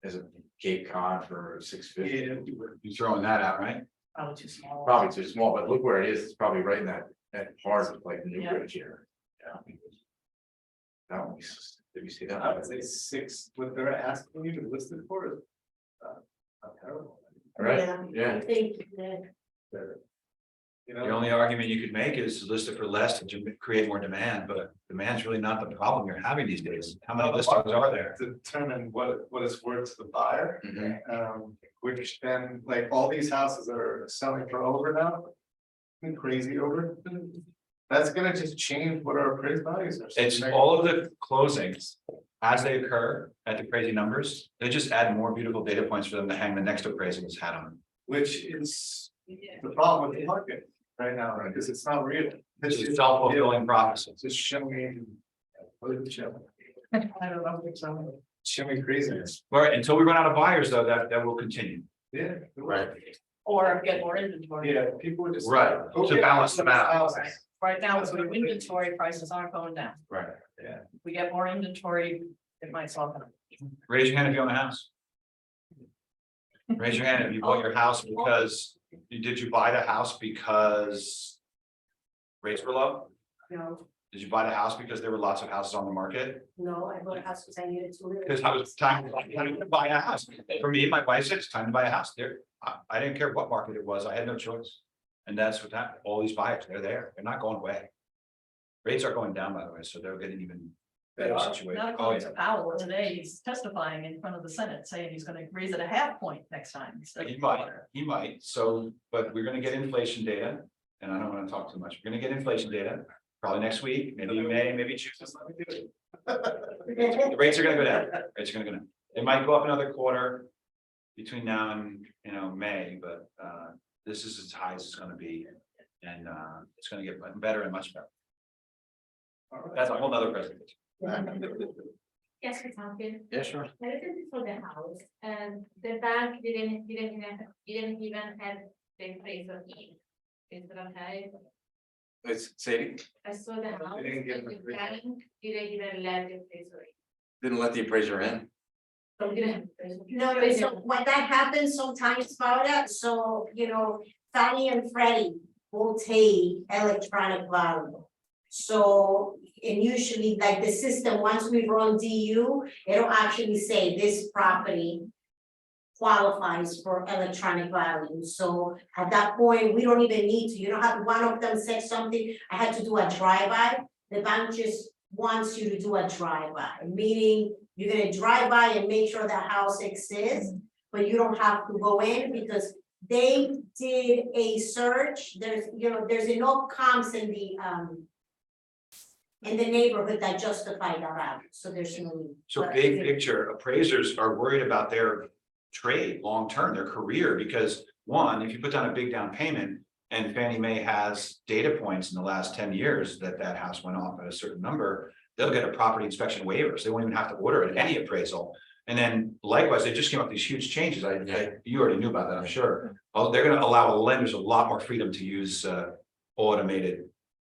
There's a Cape Cod for 650. Yeah. You're throwing that out, right? Probably too small. Probably too small, but look where it is. It's probably right in that part of like the New Yeah. Bridge here. Yeah. That one, did you see that? I would say 6, what they're asking you to list it for is. Not terrible. All right, I yeah. think that, You The know, only argument you could make is list it for less to create more demand, but demand's really not the problem you're having these days. How many listings are there? to determine what it's worth to the buyer. Mhm. Which then, like, all these houses are selling for over now. Crazy over. That's gonna just change what our appraised values are. It's all of the closings as they occur at the crazy numbers. They just add more beautiful data points for them to hang the next appraisal's hat on. Which is the problem with the market right now, right, because it's not real. This is self-fulfilling prophecy. Just showing. What is it showing? I don't know, so. Showing craziness. All right, until we run out of buyers, though, that will continue. Yeah. Right. Or get more inventory. Yeah, people would just. Right, to balance them out. Houses. Right now, with the inventory, prices aren't going down. Right. Yeah. If we get more inventory, it might soften. Raise your hand if you own a house. Raise your hand if you bought your house because, did you buy the house because rates were low? no, Did you buy the house because there were lots of houses on the market? no, I bought a house because I needed to live. Because I was time to buy a house. For me, my wife said it's time to buy a house there. I didn't care what market it was. I had no choice. And that's what that, all these buyers, they're there. They're not going away. Rates are going down, by the way, so they're getting even better situation. Not Oh, according yeah. to Powell, today he's testifying in front of the Senate saying he's gonna raise it a half point next time. instead of He might, so, but we're gonna get inflation data, and I don't wanna talk too much, we're gonna get inflation data, probably next week, maybe in May, maybe June. Just let me do it. The rates are gonna go down, rates are gonna go down, they might go up another quarter between now and, May, but, this is as high as it's gonna be. And it's gonna get better and much better. That's a whole nother presentation. Yes, it's talking. Yeah, sure. I lived for the house and the bank didn't even have the appraisal in. Instead of having, It's say, I saw the house, They didn't give and an the bank didn't even let the appraisal in. didn't let the appraiser in. So we didn't have appraisal. No, so when that happens sometimes, Paula, so, you know, Fannie and Freddie will take electronic value. So, and usually like the system, once we run DU, it'll actually say this property qualifies for electronic value. So at that point, we don't even need to, you know how one of them said something, I had to do a drive-by. The bank just wants you to do a drive-by, meaning you're gonna drive by and make sure that house exists, but you don't have to go in because they did a search. There's, you know, there's enough comps in the neighborhood that justify that value, so there's no need. So big picture, appraisers are worried about their trade long-term, their career, because one, if you put down a big down payment. And Fannie Mae has data points in the last 10 years that that house went off at a certain number, they'll get a property inspection waivers, they won't even have to order it, any appraisal. And then likewise, they just came up with these huge changes, you already knew about that, I'm sure. Oh, they're gonna allow lenders a lot more freedom to use automated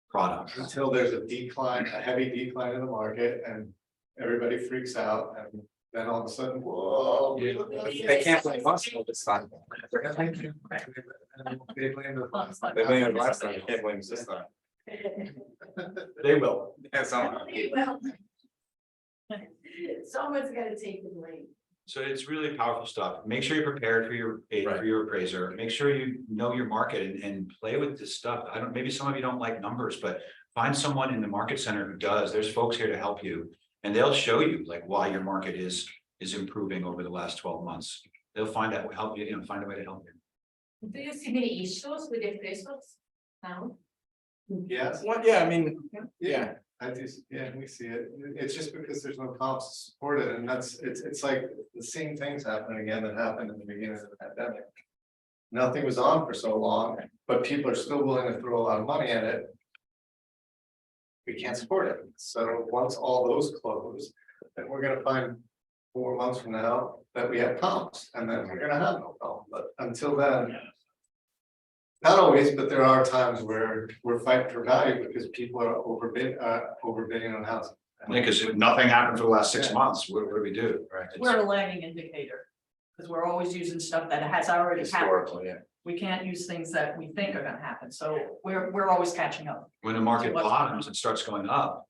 products. Until there's a decline, a heavy decline in the market and everybody freaks out and then all of a sudden, whoa. They can't blame us for this time. They blame the. They blamed it last time, they can't blame us this time. They will. Yeah, so, Well, someone's gotta take the blame. So it's really powerful stuff. Make sure you're prepared for your appraiser. Make sure you know your market and play with this stuff. Maybe some of you don't like numbers, but find someone in the market center who does. There's folks here to help you. And they'll show you like why your market is improving over the last 12 months. They'll find out, help you, find a way to help you. Do you see many issues with the appraisals now? Yes, well, yeah, I mean, yeah, I do, yeah, we see it. It's just because there's no comps to support it, and it's like the same things happening again that happened in the beginning of the pandemic. Nothing was on for so long, but people are still willing to throw a lot of money at it. We can't support it, so once all those close, then we're gonna find 4 months from now that we have comps, and then we're gonna have no comp, but until then. Not always, but there are times where we're fighting for value because people are overbidding on housing. Because if nothing happened for the last 6 months, what do we do? Right. We're a lagging indicator, because we're always using stuff that has already happened. historically, yeah. We can't use things that we think are gonna happen, so we're always catching up. When the market What's- bottoms and starts going up.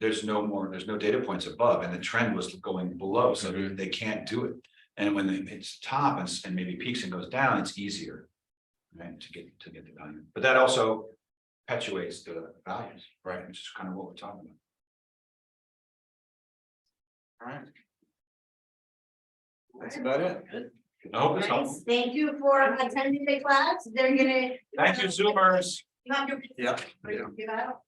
There's no data points above, and the trend was going below, so they can't do it. And when it's top and maybe peaks and goes down, it's easier. Right, to get the value, but that also perpetuates the values, right, which is kind of what we're talking about. All right. That's about it. I hope it's helpful. Nice, thank you for attending the class, they're gonna. Thank you, Zoomers. You have your. Yeah. Give out.